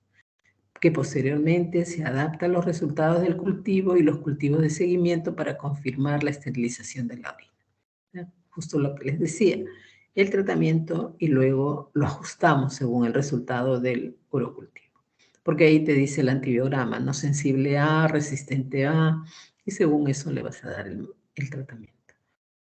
que posteriormente se adapta a los resultados del cultivo y los cultivos de seguimiento para confirmar la esterilización de la orina. Justo lo que les decía, el tratamiento y luego lo ajustamos según el resultado del urocultivo. Porque ahí te dice el antibiograma, no sensible a, resistente a, y según eso le vas a dar el tratamiento.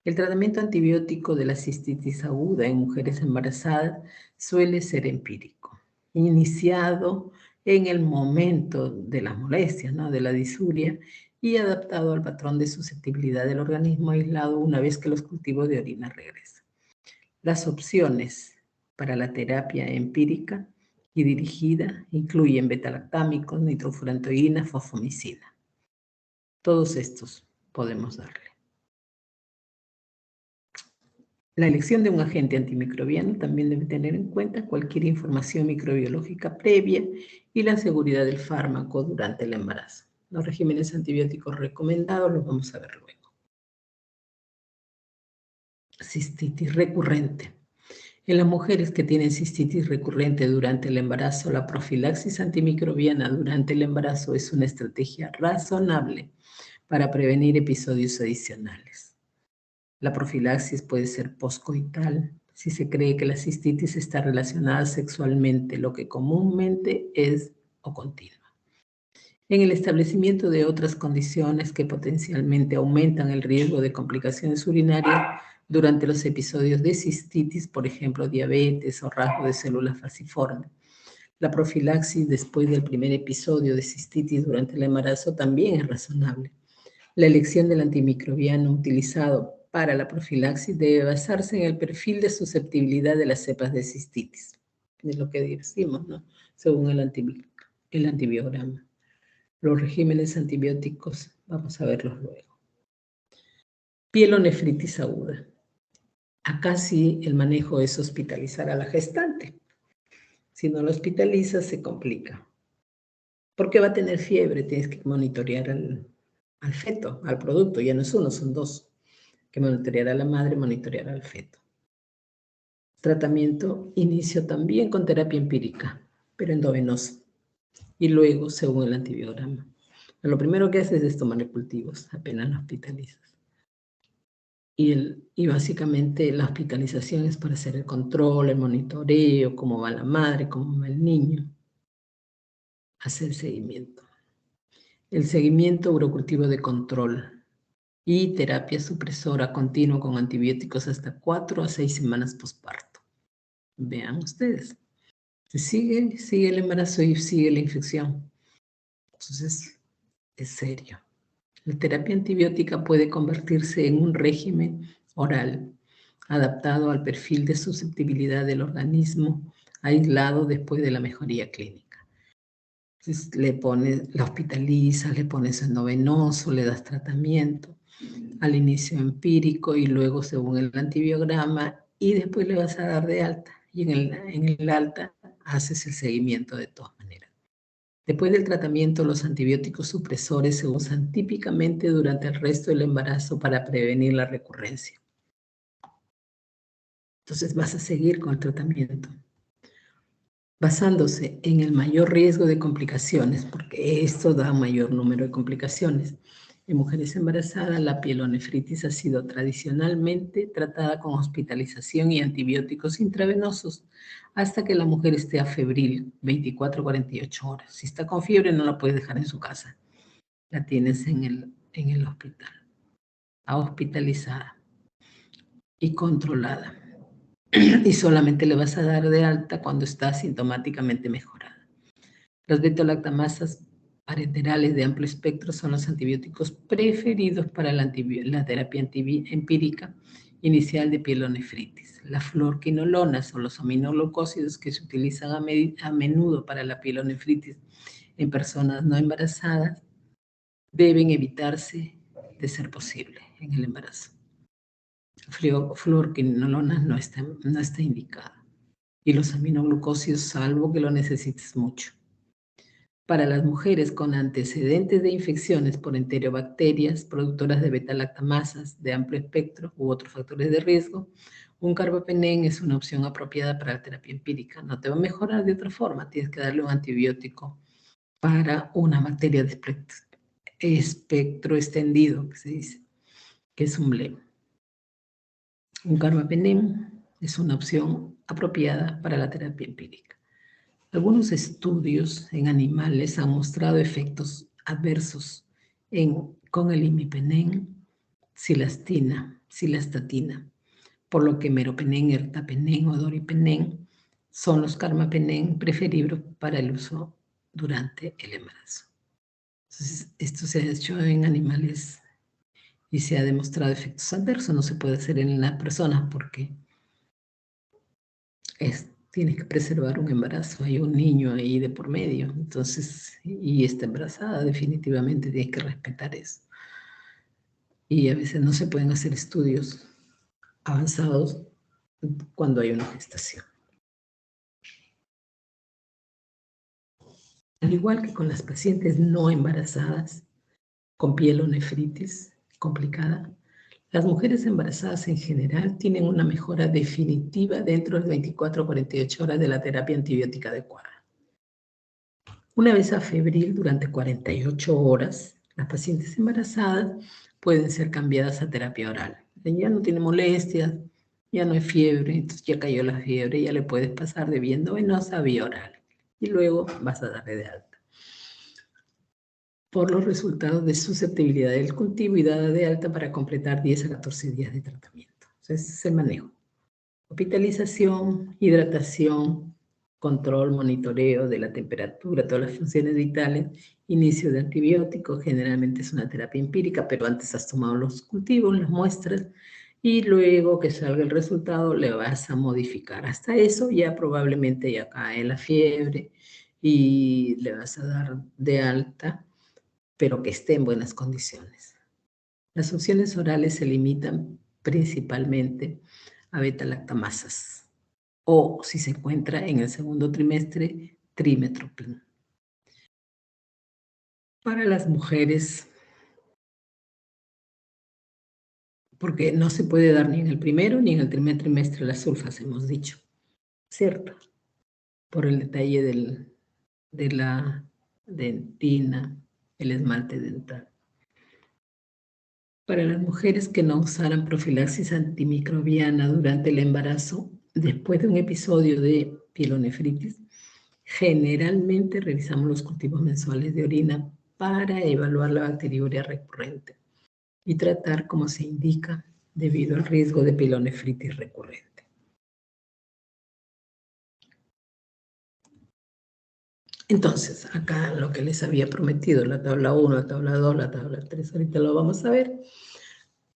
El tratamiento antibiótico de la cistitis aguda en mujeres embarazadas suele ser empírico, iniciado en el momento de las molestias, ¿no? De la disuria, y adaptado al patrón de susceptibilidad del organismo aislado una vez que los cultivos de orina regresan. Las opciones para la terapia empírica y dirigida incluyen betalactámicos, nitrofurantoína, fosfomicina. Todos estos podemos darle. La elección de un agente antimicrobiano también debe tener en cuenta cualquier información microbiológica previa y la seguridad del fármaco durante el embarazo. Los regímenes antibióticos recomendados los vamos a ver luego. Cistitis recurrente. En las mujeres que tienen cistitis recurrente durante el embarazo, la profilaxis antimicrobiana durante el embarazo es una estrategia razonable para prevenir episodios adicionales. La profilaxis puede ser poscoital si se cree que la cistitis está relacionada sexualmente, lo que comúnmente es o continua. En el establecimiento de otras condiciones que potencialmente aumentan el riesgo de complicaciones urinarias durante los episodios de cistitis, por ejemplo, diabetes o rasgo de células falciformes. La profilaxis después del primer episodio de cistitis durante el embarazo también es razonable. La elección del antimicrobiano utilizado para la profilaxis debe basarse en el perfil de susceptibilidad de las cepas de cistitis. Es lo que decimos, ¿no? Según el antibiograma. Los regímenes antibióticos, vamos a verlos luego. Pielonefritis aguda. Acá sí el manejo es hospitalizar a la gestante. Si no lo hospitaliza, se complica. Porque va a tener fiebre, tienes que monitorear al feto, al producto. Ya no es uno, son dos. Que monitorear a la madre, monitorear al feto. Tratamiento, inicio también con terapia empírica, pero endovenosa. Y luego, según el antibiograma. Lo primero que haces es tomar cultivos, apenas la hospitalizas. Y básicamente la hospitalización es para hacer el control, el monitoreo, cómo va la madre, cómo va el niño. Hacer seguimiento. El seguimiento urocultivo de control. y terapia supresora continua con antibióticos hasta 4 a 6 semanas posparto. Vean ustedes. Sigue el embarazo y sigue la infección. Entonces, es serio. La terapia antibiótica puede convertirse en un régimen oral adaptado al perfil de susceptibilidad del organismo, aislado después de la mejoría clínica. Entonces, la hospitalizas, le pones endovenoso, le das tratamiento, al inicio empírico y luego según el antibiograma, y después le vas a dar de alta. Y en el alta haces el seguimiento de todas maneras. Después del tratamiento, los antibióticos supresores se usan típicamente durante el resto del embarazo para prevenir la recurrencia. Entonces vas a seguir con el tratamiento, basándose en el mayor riesgo de complicaciones, porque esto da mayor número de complicaciones. En mujeres embarazadas, la pielonefritis ha sido tradicionalmente tratada con hospitalización y antibióticos intravenosos hasta que la mujer esté febril, 24 a 48 horas. Si está con fiebre, no la puedes dejar en su casa. La tienes en el hospital, hospitalizada y controlada. Y solamente le vas a dar de alta cuando está sintomáticamente mejorada. Las beta-lactamasas parenterales de amplio espectro son los antibióticos preferidos para la terapia empírica inicial de pielonefritis. Las fluorquinolonas o los aminoglucósidos que se utilizan a menudo para la pielonefritis en personas no embarazadas deben evitarse de ser posible en el embarazo. Fluorquinolona no está indicada. Y los aminoglucósidos, salvo que lo necesites mucho. Para las mujeres con antecedentes de infecciones por enterobacterias productoras de beta-lactamasas de amplio espectro u otros factores de riesgo, un carbapenem es una opción apropiada para la terapia empírica. No te va a mejorar de otra forma, tienes que darle un antibiótico para una bacteria de espectro extendido, que se dice, que es un blemo. Un carbapenem es una opción apropiada para la terapia empírica. Algunos estudios en animales han mostrado efectos adversos con el imipenem, cilastatina, por lo que meropenem, ertapenem o doripenem son los carbapenem preferibles para el uso durante el embarazo. Entonces, esto se ha hecho en animales y se ha demostrado efectos adversos. No se puede hacer en las personas porque tienes que preservar un embarazo. Hay un niño ahí de por medio, entonces, y está embarazada, definitivamente tienes que respetar eso. Y a veces no se pueden hacer estudios avanzados cuando hay una gestación. Al igual que con las pacientes no embarazadas con pielonefritis complicada, las mujeres embarazadas en general tienen una mejora definitiva dentro de 24 a 48 horas de la terapia antibiótica adecuada. Una vez febril durante 48 horas, las pacientes embarazadas pueden ser cambiadas a terapia oral. Ya no tiene molestias, ya no hay fiebre, entonces ya cayó la fiebre, ya le puedes pasar de vía endovenosa a vía oral. Y luego vas a darle de alta. Por los resultados de susceptibilidad del cultivo y dada de alta para completar 10 a 14 días de tratamiento. Entonces, ese es el manejo. Hospitalización, hidratación, control, monitoreo de la temperatura, todas las funciones vitales, inicio de antibióticos, generalmente es una terapia empírica, pero antes has tomado los cultivos, las muestras, y luego que salga el resultado le vas a modificar. Hasta eso ya probablemente ya cae la fiebre y le vas a dar de alta, pero que esté en buenas condiciones. Las opciones orales se limitan principalmente a beta-lactamasas o, si se encuentra en el segundo trimestre, trimethoprim. Para las mujeres, porque no se puede dar ni en el primero ni en el primer trimestre las sulfas, hemos dicho, ¿cierto? Por el detalle de la dentina, el esmalte dental. Para las mujeres que no usaran profilaxis antimicrobiana durante el embarazo, después de un episodio de pielonefritis, generalmente realizamos los cultivos mensuales de orina para evaluar la bacteriuria recurrente. y tratar como se indica debido al riesgo de pielonefritis recurrente. Entonces, acá lo que les había prometido, la tabla 1, la tabla 2, la tabla 3, ahorita lo vamos a ver,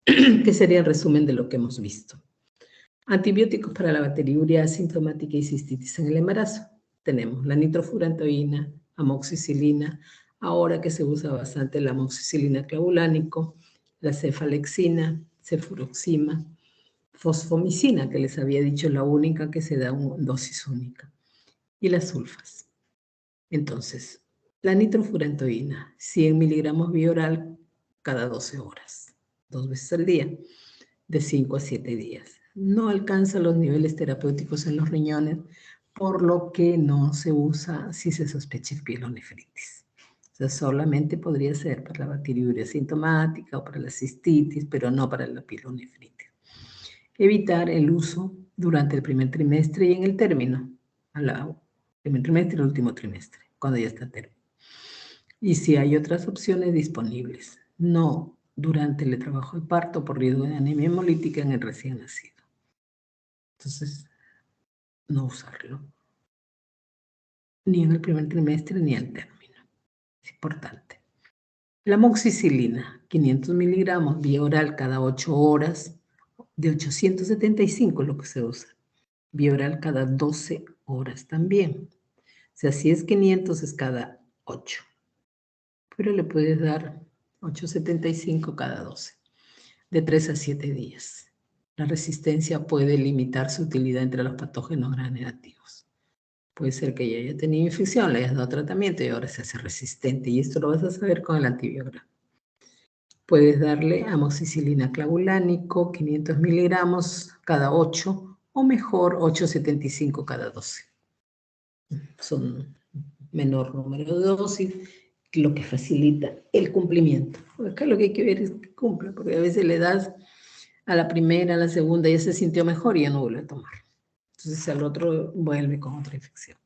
que sería el resumen de lo que hemos visto. Antibióticos para la bacteriuria asintomática y cistitis en el embarazo. Tenemos la nitrofurantoína, amoxicilina, ahora que se usa bastante la amoxicilina clavulánico, la cefalexina, cefuroxima, fosfomicina, que les había dicho la única que se da en dosis única, y las sulfas. Entonces, la nitrofurantoína, 100 miligramos vía oral cada 12 horas, 2 veces al día, de 5 a 7 días. No alcanza los niveles terapéuticos en los riñones, por lo que no se usa si se sospecha pielonefritis. O sea, solamente podría ser para la bacteriuria asintomática o para la cistitis, pero no para la pielonefritis. Evitar el uso durante el primer trimestre y en el término, primer trimestre y el último trimestre, cuando ya está término. Y si hay otras opciones disponibles, no durante el trabajo de parto por riesgo de anemia hemolítica en el recién nacido. Entonces, no usarlo. Ni en el primer trimestre ni al término. Es importante. La amoxicilina, 500 miligramos vía oral cada 8 horas, de 875 es lo que se usa. Vía oral cada 12 horas también. O sea, si es 500 es cada 8. Pero le puedes dar 875 cada 12. De 3 a 7 días. La resistencia puede limitar su utilidad entre los patógenos gram negativos. Puede ser que ella haya tenido infección, le hayas dado tratamiento y ahora se hace resistente. Y esto lo vas a saber con el antibiograma. Puedes darle amoxicilina clavulánico, 500 miligramos cada 8, o mejor 875 cada 12. Son menor número de dosis, lo que facilita el cumplimiento. Acá lo que hay que ver es que cumpla, porque a veces le das a la primera, a la segunda, ya se sintió mejor y ya no vuelve a tomar. Entonces al otro vuelve con otra infección.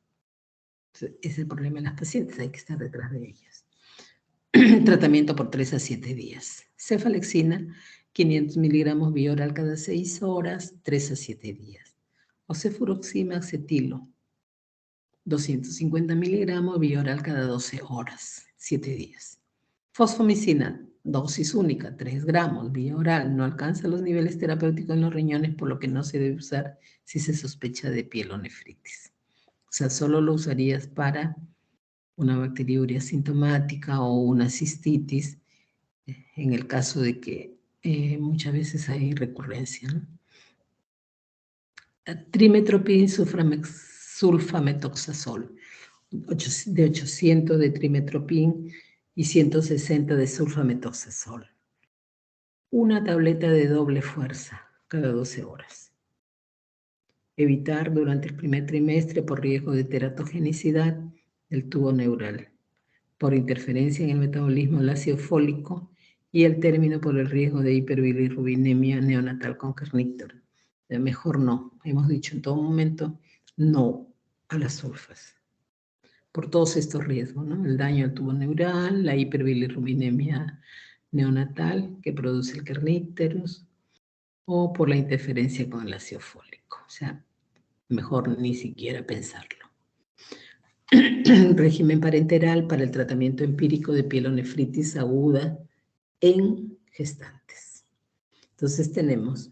Entonces, ese es el problema de las pacientes, hay que estar detrás de ellas. Tratamiento por 3 a 7 días. Cefalexina, 500 miligramos vía oral cada 6 horas, 3 a 7 días. O cefuroxima acetilo, 250 miligramos vía oral cada 12 horas, 7 días. Fosfomicina, dosis única, 3 gramos, vía oral, no alcanza los niveles terapéuticos en los riñones, por lo que no se debe usar si se sospecha de pielonefritis. O sea, solo lo usarías para una bacteriuria asintomática o una cistitis, en el caso de que muchas veces hay recurrencia, ¿no? Trimetoprim sulfametoxazol, de 800 de trimetoprim y 160 de sulfametoxazol. Una tableta de doble fuerza cada 12 horas. Evitar durante el primer trimestre por riesgo de teratogenicidad del tubo neural, por interferencia en el metabolismo del ácido fólico y el término por el riesgo de hiperbilirrubinemia neonatal con kernicterus. Mejor no, hemos dicho en todo momento no a las sulfas. Por todos estos riesgos, ¿no? El daño al tubo neural, la hiperbilirrubinemia neonatal que produce el kernicterus o por la interferencia con el ácido fólico. O sea, mejor ni siquiera pensarlo. Régimen parenteral para el tratamiento empírico de pielonefritis aguda en gestantes. Entonces tenemos,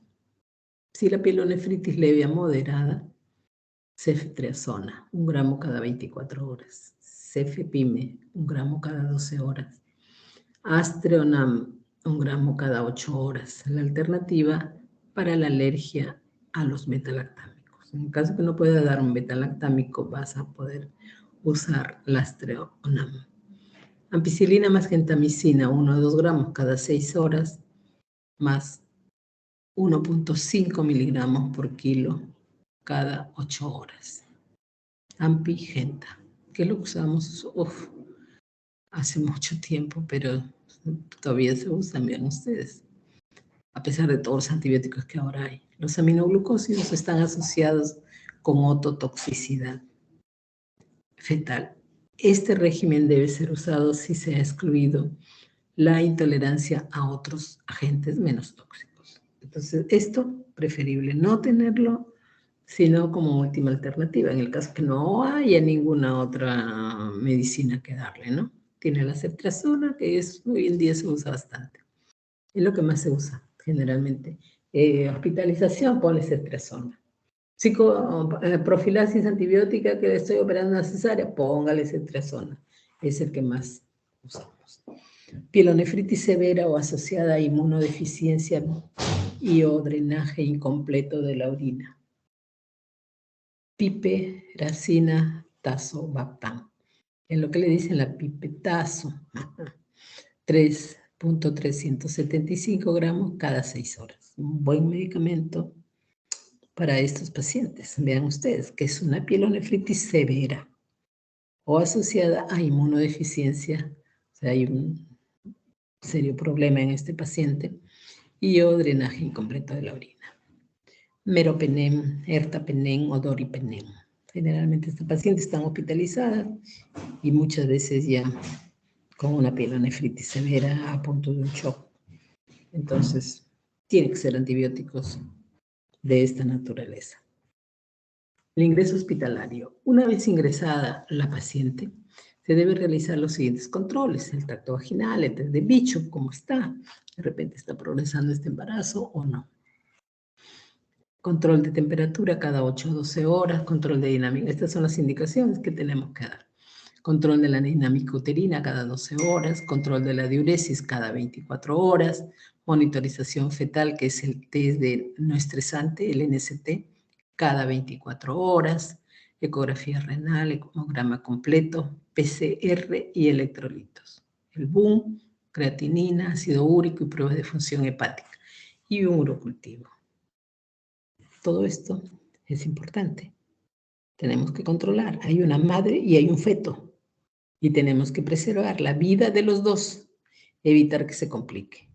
si la pielonefritis leve a moderada, ceftriaxona, 1 gramo cada 24 horas. Cefepime, 1 gramo cada 12 horas. Astreonam, 1 gramo cada 8 horas. La alternativa para la alergia a los betalactámicos. En caso que no pueda dar un betalactámico, vas a poder usar la Astreonam. Ampicilina más gentamicina, 1 a 2 gramos cada 6 horas, más 1.5 miligramos por kilo cada 8 horas. Ampigenta, que lo usamos hace mucho tiempo, pero todavía se usan, bien ustedes, a pesar de todos los antibióticos que ahora hay. Los aminoglucósidos están asociados con ototoxicidad fetal. Este régimen debe ser usado si se ha excluido la intolerancia a otros agentes menos tóxicos. Entonces, esto preferible no tenerlo, sino como última alternativa, en el caso que no haya ninguna otra medicina que darle, ¿no? Tiene la ceftriaxona, que hoy en día se usa bastante. Es lo que más se usa, generalmente. Hospitalización, ponle ceftriaxona. Profilaxis antibiótica, que le estoy operando una cesárea, póngale ceftriaxona. Es el que más usamos. Pielonefritis severa o asociada a inmunodeficiencia y o drenaje incompleto de la orina. Piperacina tazobactam. En lo que le dicen la pipetazo. 3.375 gramos cada 6 horas. Un buen medicamento para estos pacientes. Vean ustedes que es una pielonefritis severa o asociada a inmunodeficiencia. O sea, hay un serio problema en este paciente y o drenaje incompleto de la orina. Meropenem, ertapenem o doripenem. Generalmente estas pacientes están hospitalizadas y muchas veces ya con una pielonefritis severa a punto de un shock. Entonces, tienen que ser antibióticos de esta naturaleza. El ingreso hospitalario. Una vez ingresada la paciente, se debe realizar los siguientes controles: el tracto vaginal, el test de bicho, cómo está, de repente está progresando este embarazo o no. Control de temperatura cada 8 a 12 horas, control de dinámica. Estas son las indicaciones que tenemos que dar. Control de la dinámica uterina cada 12 horas, control de la diuresis cada 24 horas, monitorización fetal, que es el test de no estresante, el NST, cada 24 horas, ecografía renal, hemograma completo, PCR y electrolitos. El BUN, creatinina, ácido úrico y pruebas de función hepática. Y un urocultivo. Todo esto es importante. Tenemos que controlar. Hay una madre y hay un feto. Y tenemos que preservar la vida de los dos, evitar que se complique.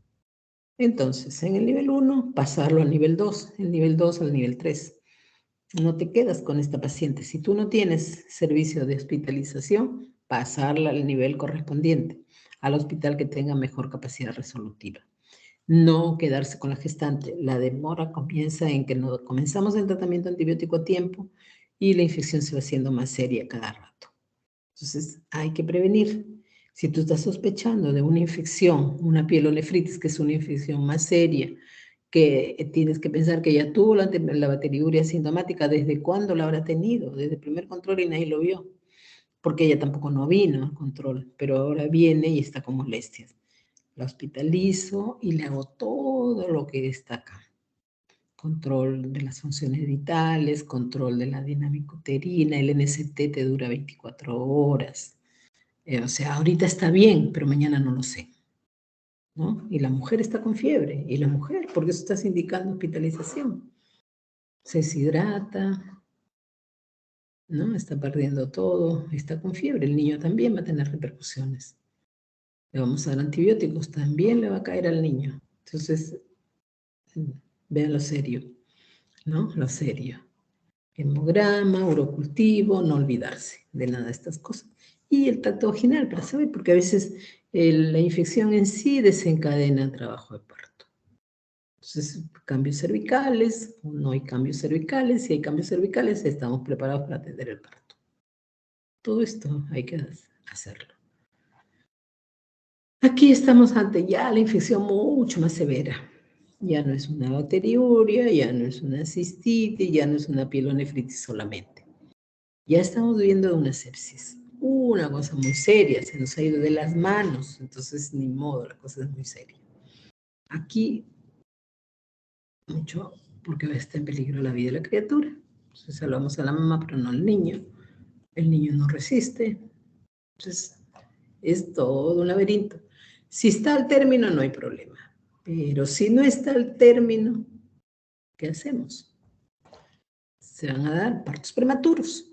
Entonces, en el nivel 1, pasarlo al nivel 2, el nivel 2 al nivel 3. No te quedas con esta paciente. Si tú no tienes servicio de hospitalización, pasarla al nivel correspondiente, al hospital que tenga mejor capacidad resolutiva. No quedarse con la gestante. La demora comienza en que no comenzamos el tratamiento antibiótico a tiempo y la infección se va haciendo más seria cada rato. Entonces, hay que prevenir. Si tú estás sospechando de una infección, una pielonefritis, que es una infección más seria, que tienes que pensar que ya tuvo la bacteriuria asintomática, ¿desde cuándo la habrá tenido? Desde el primer control y nadie lo vio, porque ella tampoco no vino al control, pero ahora viene y está con molestias. La hospitalizo y le hago todo lo que está acá. Control de las funciones vitales, control de la dinámica uterina, el NST te dura 24 horas. O sea, ahorita está bien, pero mañana no lo sé, ¿no? Y la mujer está con fiebre, y la mujer, porque eso estás indicando hospitalización. Se deshidrata, ¿no? Está perdiendo todo, está con fiebre, el niño también va a tener repercusiones. Le vamos a dar antibióticos, también le va a caer al niño. Entonces, vean lo serio, ¿no? Lo serio. Hemograma, urocultivo, no olvidarse de nada de estas cosas. Y el tacto vaginal, para saber, porque a veces la infección en sí desencadena trabajo de parto. Entonces, cambios cervicales, o no hay cambios cervicales. Si hay cambios cervicales, estamos preparados para atender el parto. Todo esto hay que hacerlo. Aquí estamos ante ya la infección mucho más severa. Ya no es una bacteriuria, ya no es una cistitis, ya no es una pielonefritis solamente. Ya estamos viendo una sepsis, una cosa muy seria, se nos ha ido de las manos, entonces ni modo, la cosa es muy seria. Aquí, mucho, porque está en peligro la vida de la criatura. Entonces salvamos a la mamá, pero no al niño. El niño no resiste. Entonces, es todo un laberinto. Si está al término, no hay problema. Pero si no está al término, ¿qué hacemos? Se van a dar partos prematuros,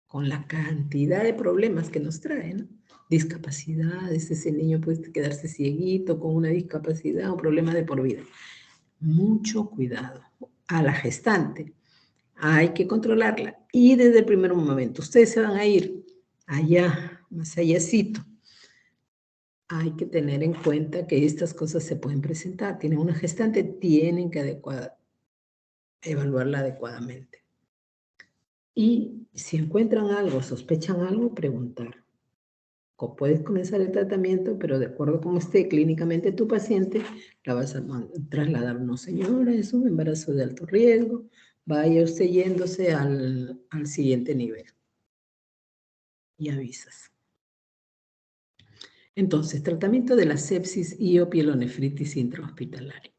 con la cantidad de problemas que nos traen. Discapacidades, ese niño puede quedarse cieguito con una discapacidad o problema de por vida. Mucho cuidado. A la gestante hay que controlarla. Y desde el primer momento, ustedes se van a ir allá, más allácito, hay que tener en cuenta que estas cosas se pueden presentar. Tienen una gestante, tienen que evaluarla adecuadamente. Y si encuentran algo, sospechan algo, preguntar. O puedes comenzar el tratamiento, pero de acuerdo a cómo esté clínicamente tu paciente, la vas a trasladar. No, señora, es un embarazo de alto riesgo. Vaya usted yéndose al siguiente nivel. Y avisas. Entonces, tratamiento de la sepsis y o pielonefritis intrahospitalaria.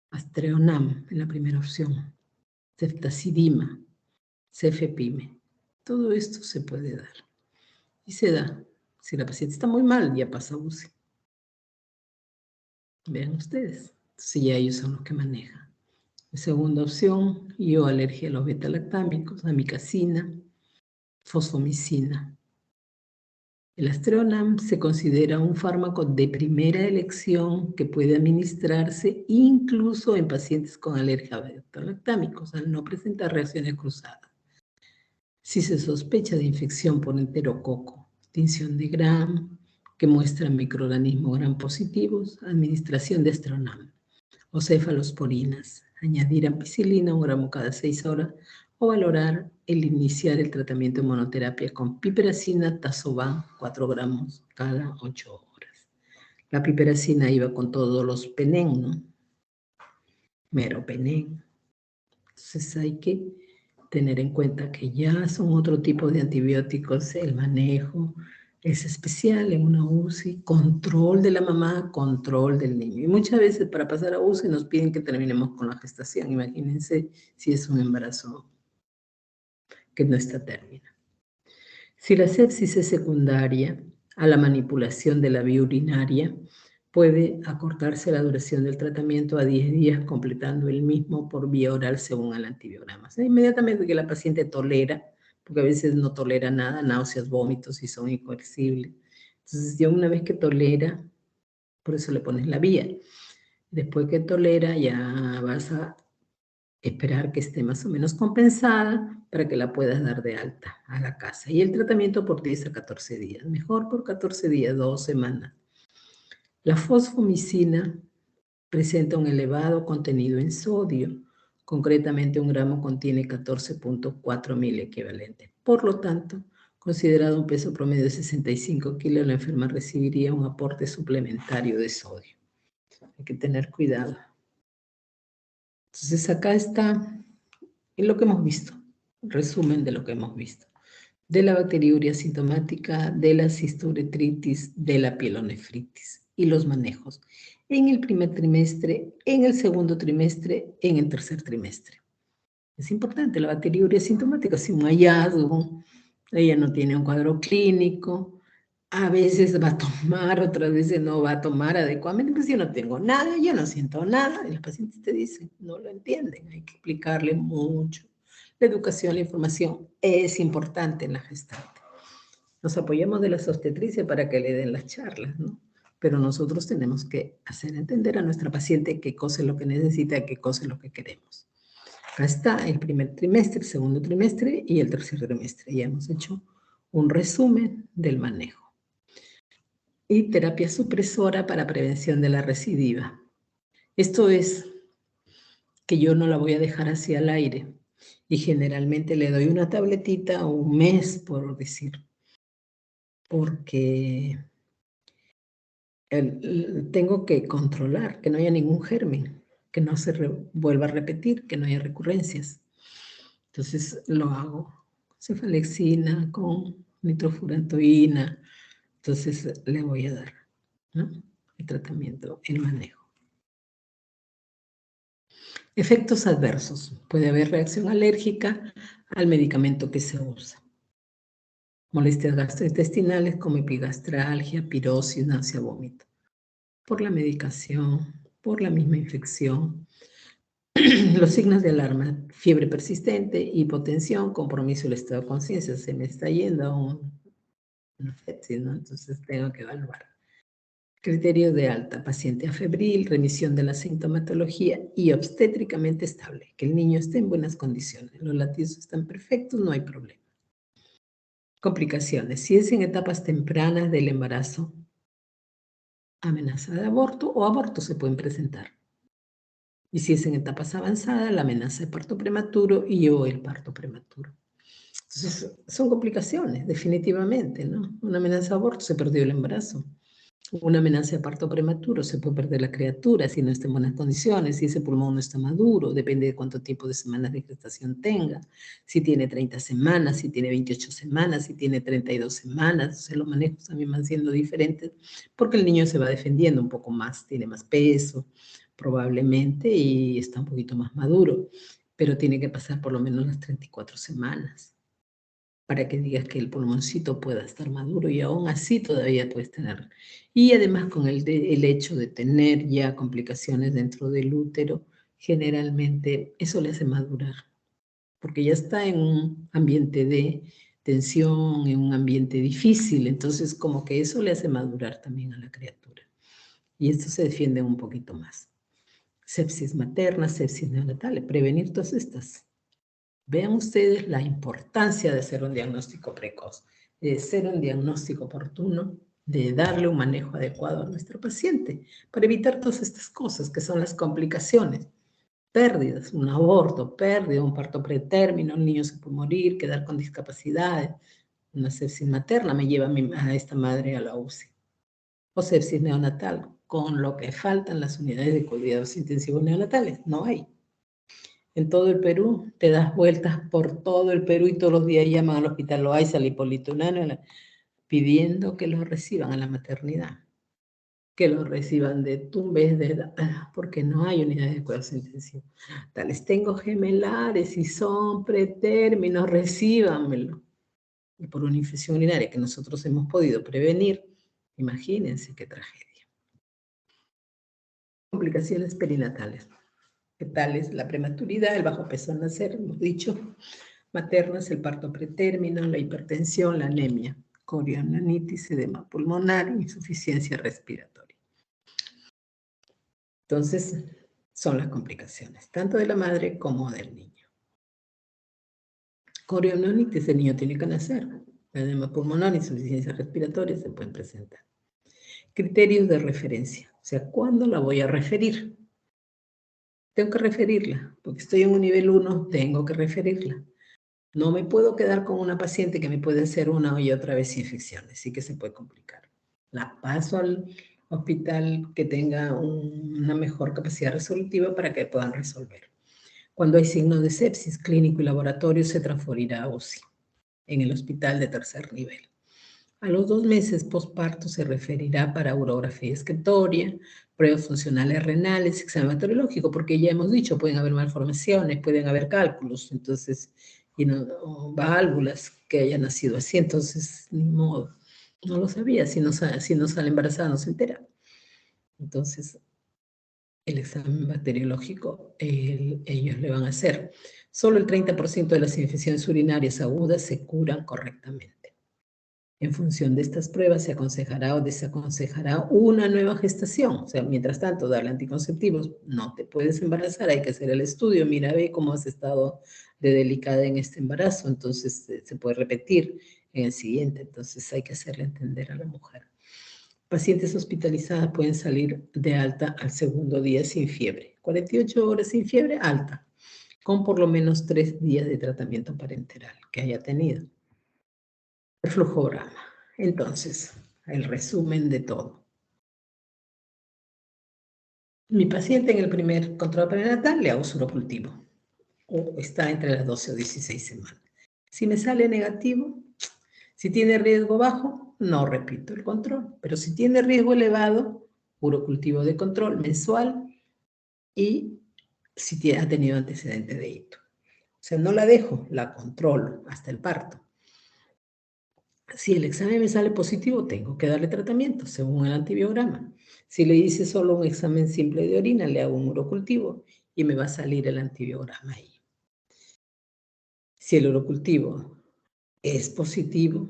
Astreonam en la primera opción. Ceftazidima, cefepime. Todo esto se puede dar. Y se da. Si la paciente está muy mal, ya pasa a UCI. Vean ustedes. Entonces ya ellos son los que manejan. Segunda opción, alergia a los betalactámicos, amicacina, fosfomicina. El Astreonam se considera un fármaco de primera elección que puede administrarse incluso en pacientes con alergia a betalactámicos al no presentar reacciones cruzadas. Si se sospecha de infección por enterococo, tinción de Gram, que muestra microorganismos Gram positivos, administración de Astreonam. O cefalosporinas, añadir ampicilina 1 gramo cada 6 horas o valorar el iniciar el tratamiento de monoterapia con piperacina, tazoban 4 gramos cada 8 horas. La piperacina iba con todos los penen, ¿no? Meropenem. Entonces hay que tener en cuenta que ya son otro tipo de antibióticos, el manejo es especial en una UCI, control de la mamá, control del niño. Y muchas veces para pasar a UCI nos piden que terminemos con la gestación. Imagínense si es un embarazo que no está término. Si la sepsis es secundaria a la manipulación de la vía urinaria, puede acortarse la duración del tratamiento a 10 días, completando el mismo por vía oral según el antibiograma. O sea, inmediatamente que la paciente tolera, porque a veces no tolera nada, náuseas, vómitos y son incoercibles. Entonces, ya una vez que tolera, por eso le pones la vía. Después que tolera, ya vas a esperar que esté más o menos compensada para que la puedas dar de alta a la casa. Y el tratamiento por 10 a 14 días. Mejor por 14 días, 2 semanas. La fosfomicina presenta un elevado contenido en sodio. Concretamente, 1 gramo contiene 14.4 mil equivalentes. Por lo tanto, considerado un peso promedio de 65 kilos, la enferma recibiría un aporte suplementario de sodio. Hay que tener cuidado. Entonces, acá está lo que hemos visto, resumen de lo que hemos visto. De la bacteriuria sintomática, de la cisturetritis, de la pielonefritis y los manejos en el primer trimestre, en el segundo trimestre, en el tercer trimestre. Es importante, la bacteriuria sintomática, si un hallazgo, ella no tiene un cuadro clínico, a veces va a tomar, otras veces no va a tomar adecuadamente, pues yo no tengo nada, yo no siento nada, y los pacientes te dicen, no lo entienden, hay que explicarle mucho. La educación, la información es importante en la gestante. Nos apoyamos de las obstetricias para que le den las charlas, ¿no? Pero nosotros tenemos que hacer entender a nuestra paciente qué cosa es lo que necesita, qué cosa es lo que queremos. Acá está el primer trimestre, el segundo trimestre y el tercer trimestre. Ya hemos hecho un resumen del manejo. Y terapia supresora para prevención de la recidiva. Esto es que yo no la voy a dejar así al aire y generalmente le doy una tabletita o un mes, por decir, porque tengo que controlar que no haya ningún germen, que no se vuelva a repetir, que no haya recurrencias. Entonces lo hago cefalexina con nitrofurantoína. Entonces le voy a dar, ¿no? El tratamiento, el manejo. Efectos adversos. Puede haber reacción alérgica al medicamento que se usa. Molestias gastrointestinales como epigastralgia, pirosis, náusea, vómito. Por la medicación, por la misma infección. Los signos de alarma: fiebre persistente, hipotensión, compromiso del estado de conciencia. Se me está yendo a una sepsis, ¿no? Entonces tengo que evaluar. Criterio de alta: paciente afebril, remisión de la sintomatología y obstétricamente estable. Que el niño esté en buenas condiciones. Los latidos están perfectos, no hay problema. Complicaciones: si es en etapas tempranas del embarazo, amenaza de aborto o aborto se pueden presentar. Y si es en etapas avanzadas, la amenaza de parto prematuro y o el parto prematuro. Entonces, son complicaciones, definitivamente, ¿no? Una amenaza de aborto, se perdió el embarazo. Una amenaza de parto prematuro, se puede perder la criatura si no está en buenas condiciones, si ese pulmón no está maduro, depende de cuánto tiempo de semanas de gestación tenga, si tiene 30 semanas, si tiene 28 semanas, si tiene 32 semanas, o sea, los manejos también van siendo diferentes, porque el niño se va defendiendo un poco más, tiene más peso, probablemente, y está un poquito más maduro, pero tiene que pasar por lo menos las 34 semanas para que digas que el pulmoncito pueda estar maduro y aún así todavía puedes tener. Y además con el hecho de tener ya complicaciones dentro del útero, generalmente eso le hace madurar, porque ya está en un ambiente de tensión, en un ambiente difícil, entonces como que eso le hace madurar también a la criatura. Y esto se defiende un poquito más. Sepsis materna, sepsis neonatal, prevenir todas estas. Vean ustedes la importancia de hacer un diagnóstico precoz, de hacer un diagnóstico oportuno, de darle un manejo adecuado a nuestro paciente para evitar todas estas cosas que son las complicaciones. Pérdidas, un aborto, pérdida, un parto pretérmino, un niño se puede morir, quedar con discapacidades, una sepsis materna me lleva a esta madre a la UCI. O sepsis neonatal, con lo que faltan las unidades de cuidados intensivos neonatales, no hay. En todo el Perú, te das vueltas por todo el Perú y todos los días llaman al hospital Loaiza, al Hipólito Unanue, pidiendo que los reciban a la maternidad, que los reciban de Tumbes, porque no hay unidades de cuidados intensivos. Tales tengo gemelares y son pretérminos, recíbanmelo. Y por una infección urinaria que nosotros hemos podido prevenir, imagínense qué tragedia. Complicaciones perinatales. ¿Qué tales? La prematuridad, el bajo peso al nacer, hemos dicho, maternas, el parto pretérmino, la hipertensión, la anemia, corionitis, edema pulmonar, insuficiencia respiratoria. Entonces, son las complicaciones, tanto de la madre como del niño. Corionitis, el niño tiene que nacer. Edema pulmonar, insuficiencia respiratoria se pueden presentar. Criterios de referencia, o sea, ¿cuándo la voy a referir? Tengo que referirla, porque estoy en un nivel 1, tengo que referirla. No me puedo quedar con una paciente que me puede hacer una y otra vez infecciones, sí que se puede complicar. La paso al hospital que tenga una mejor capacidad resolutiva para que puedan resolver. Cuando hay signos de sepsis clínico y laboratorio, se transferirá a UCI en el hospital de tercer nivel. A los 2 meses postparto se referirá para urografía excretoria, pruebas funcionales renales, examen bacteriológico, porque ya hemos dicho, pueden haber malformaciones, pueden haber cálculos, entonces, y no, o válvulas que hayan nacido así, entonces, ni modo. No lo sabía, si no sale embarazada no se entera. Entonces, el examen bacteriológico ellos le van a hacer. Solo el 30% de las infecciones urinarias agudas se curan correctamente. En función de estas pruebas se aconsejará o desaconsejará una nueva gestación. O sea, mientras tanto, darle anticonceptivos, no te puedes embarazar, hay que hacer el estudio, mira, ve cómo has estado de delicada en este embarazo, entonces se puede repetir en el siguiente, entonces hay que hacerle entender a la mujer. Pacientes hospitalizadas pueden salir de alta al segundo día sin fiebre. 48 horas sin fiebre, alta, con por lo menos 3 días de tratamiento parenteral que haya tenido. El flujograma. Entonces, el resumen de todo. Mi paciente en el primer control prenatal le hago surocultivo. O está entre las 12 o 16 semanas. Si me sale negativo, si tiene riesgo bajo, no repito el control. Pero si tiene riesgo elevado, urocultivo de control mensual y si ha tenido antecedente de hito. O sea, no la dejo, la controlo hasta el parto. Si el examen me sale positivo, tengo que darle tratamiento según el antibiograma. Si le hice solo un examen simple de orina, le hago un urocultivo y me va a salir el antibiograma ahí. Si el urocultivo es positivo,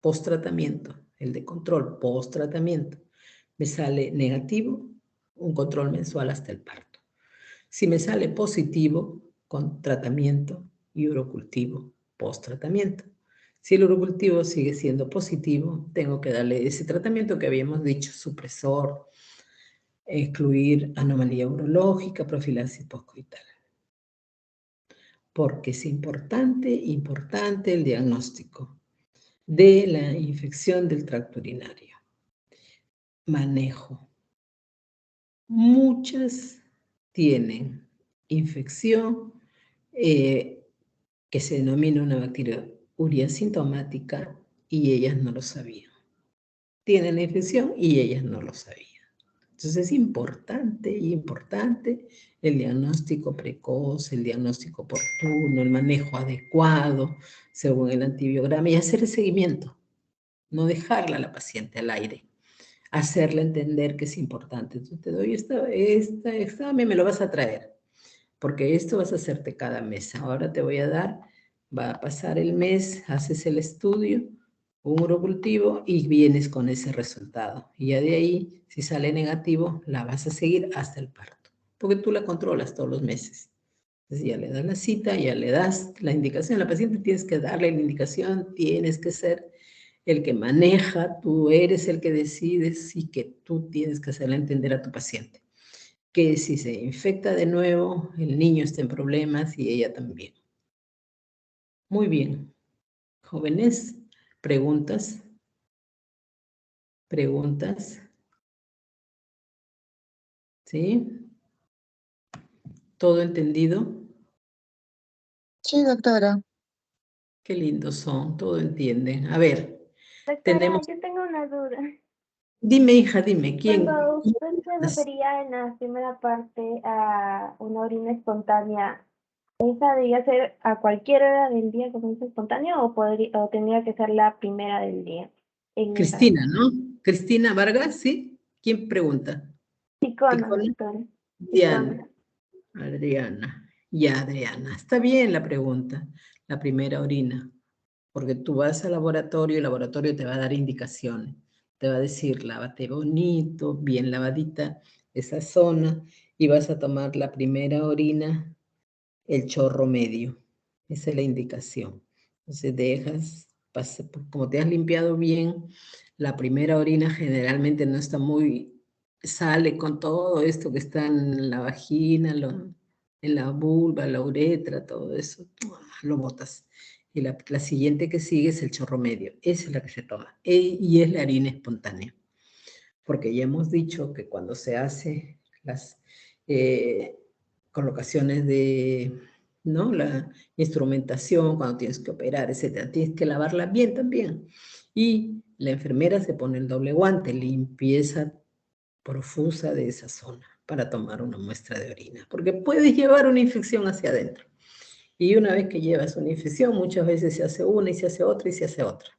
post-tratamiento, el de control post-tratamiento, me sale negativo, un control mensual hasta el parto. Si me sale positivo, con tratamiento y urocultivo post-tratamiento. Si el urocultivo sigue siendo positivo, tengo que darle ese tratamiento que habíamos dicho, supresor, excluir anomalía urológica, profilaxis postcoital. Porque es importante el diagnóstico de la infección del tracto urinario. Manejo. Muchas tienen infección que se denomina una bacteriuria asintomática y ellas no lo sabían. Tienen la infección y ellas no lo sabían. Entonces es importante el diagnóstico precoz, el diagnóstico oportuno, el manejo adecuado según el antibiograma y hacer el seguimiento. No dejarla a la paciente al aire. Hacerle entender que es importante. Entonces te doy este examen, me lo vas a traer, porque esto vas a hacerte cada mes. Ahora te voy a dar, va a pasar el mes, haces el estudio, un urocultivo y vienes con ese resultado. Y ya de ahí, si sale negativo, la vas a seguir hasta el parto, porque tú la controlas todos los meses. Entonces ya le das la cita, ya le das la indicación. A la paciente tienes que darle la indicación, tienes que ser el que maneja, tú eres el que decides y que tú tienes que hacerle entender a tu paciente que si se infecta de nuevo, el niño está en problemas y ella también. Muy bien. Jóvenes, preguntas. Preguntas. ¿Sí? ¿Todo entendido?
Sí, doctora.
Qué lindos son, todo entienden. A ver,
Doctora,
tenemos...
yo tengo una duda.
Dime, hija, dime, ¿quién?
Cuando usted se refería en la primera parte a una orina espontánea, ¿esa debía ser a cualquier hora del día como es espontánea o tendría que ser la primera del día?
Cristina, ¿no? Cristina Vargas, ¿sí? ¿Quién pregunta?
Picona,
Ticona.
doctora.
Diana. Adriana. Ya, Adriana. Está bien la pregunta. La primera orina. Porque tú vas al laboratorio y el laboratorio te va a dar indicaciones. Te va a decir, lávate bonito, bien lavadita esa zona y vas a tomar la primera orina, el chorro medio. Esa es la indicación. Entonces dejas, como te has limpiado bien, la primera orina generalmente no está muy, sale con todo esto que está en la vagina, en la vulva, la uretra, todo eso, lo botas. Y la siguiente que sigue es el chorro medio. Esa es la que se toma. Y es la harina espontánea. Porque ya hemos dicho que cuando se hace las colocaciones de, ¿no? La instrumentación, cuando tienes que operar, etcétera, tienes que lavarla bien también. Y la enfermera se pone el doble guante, limpieza profusa de esa zona para tomar una muestra de orina, porque puedes llevar una infección hacia adentro. Y una vez que llevas una infección, muchas veces se hace una y se hace otra y se hace otra.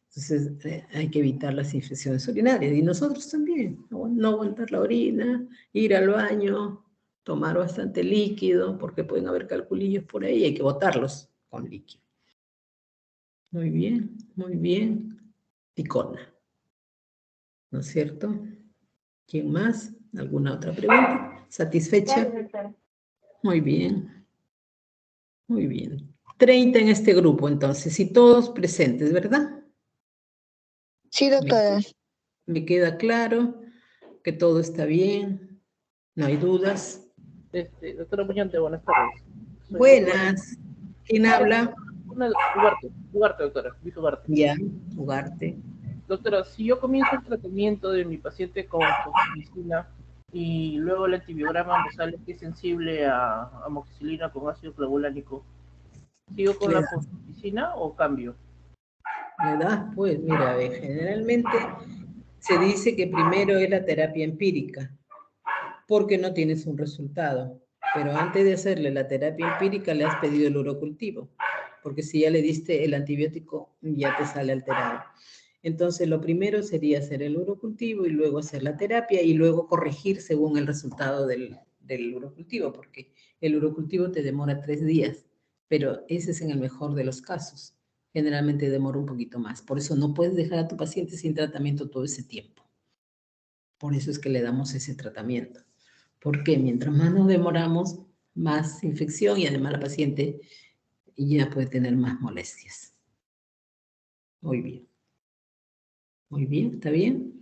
Entonces hay que evitar las infecciones urinarias. Y nosotros también, no aguantar la orina, ir al baño, tomar bastante líquido, porque pueden haber calculillos por ahí, hay que botarlos con líquido. Muy bien, muy bien. Ticona. ¿No es cierto? ¿Quién más? ¿Alguna otra pregunta? ¿Satisfecha? Muy bien. Muy bien. 30 en este grupo, entonces, y todos presentes, ¿verdad?
Sí, doctora.
Me queda claro que todo está bien, no hay dudas.
Doctora Muñante, buenas tardes.
Buenas. ¿Quién habla?
Ugarte, doctora, Luis Ugarte.
Ya, Ugarte.
Doctora, si yo comienzo el tratamiento de mi paciente con fosfomicina y luego el antibiograma me sale que es sensible a amoxicilina con ácido clavulánico, ¿sigo con la fosfomicina o cambio?
¿Verdad? Pues mira, generalmente se dice que primero es la terapia empírica, porque no tienes un resultado. Pero antes de hacerle la terapia empírica le has pedido el urocultivo, porque si ya le diste el antibiótico ya te sale alterado. Entonces lo primero sería hacer el urocultivo y luego hacer la terapia y luego corregir según el resultado del urocultivo, porque el urocultivo te demora 3 días, pero ese es en el mejor de los casos. Generalmente demora un poquito más. Por eso no puedes dejar a tu paciente sin tratamiento todo ese tiempo. Por eso es que le damos ese tratamiento. Porque mientras más nos demoramos, más infección y además la paciente ya puede tener más molestias. Muy bien. Muy bien, ¿está bien?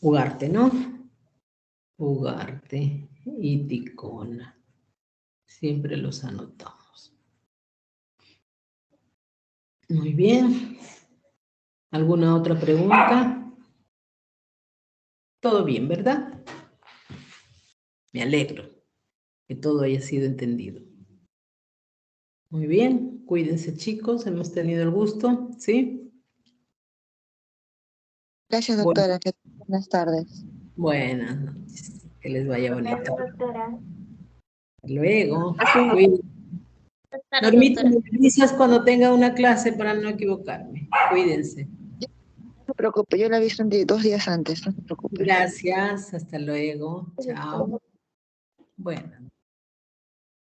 Ugarte, ¿no? Ugarte y Ticona. Siempre los anotamos. Muy bien. ¿Alguna otra pregunta? Todo bien, ¿verdad? Me alegro que todo haya sido entendido. Muy bien, cuídense chicos, hemos tenido el gusto, ¿sí?
Gracias,
Bueno,
doctora. Buenas tardes.
buenas noches, que les vaya bonito.
Gracias, doctora.
Hasta luego.
Así.
Cuídense.
Buenas tardes,
Normita,
doctora.
me avisas cuando tenga una clase para no equivocarme. Cuídense.
No se preocupe, yo la aviso 2 días antes, no se preocupe.
Gracias, hasta luego. Chao. Buenas.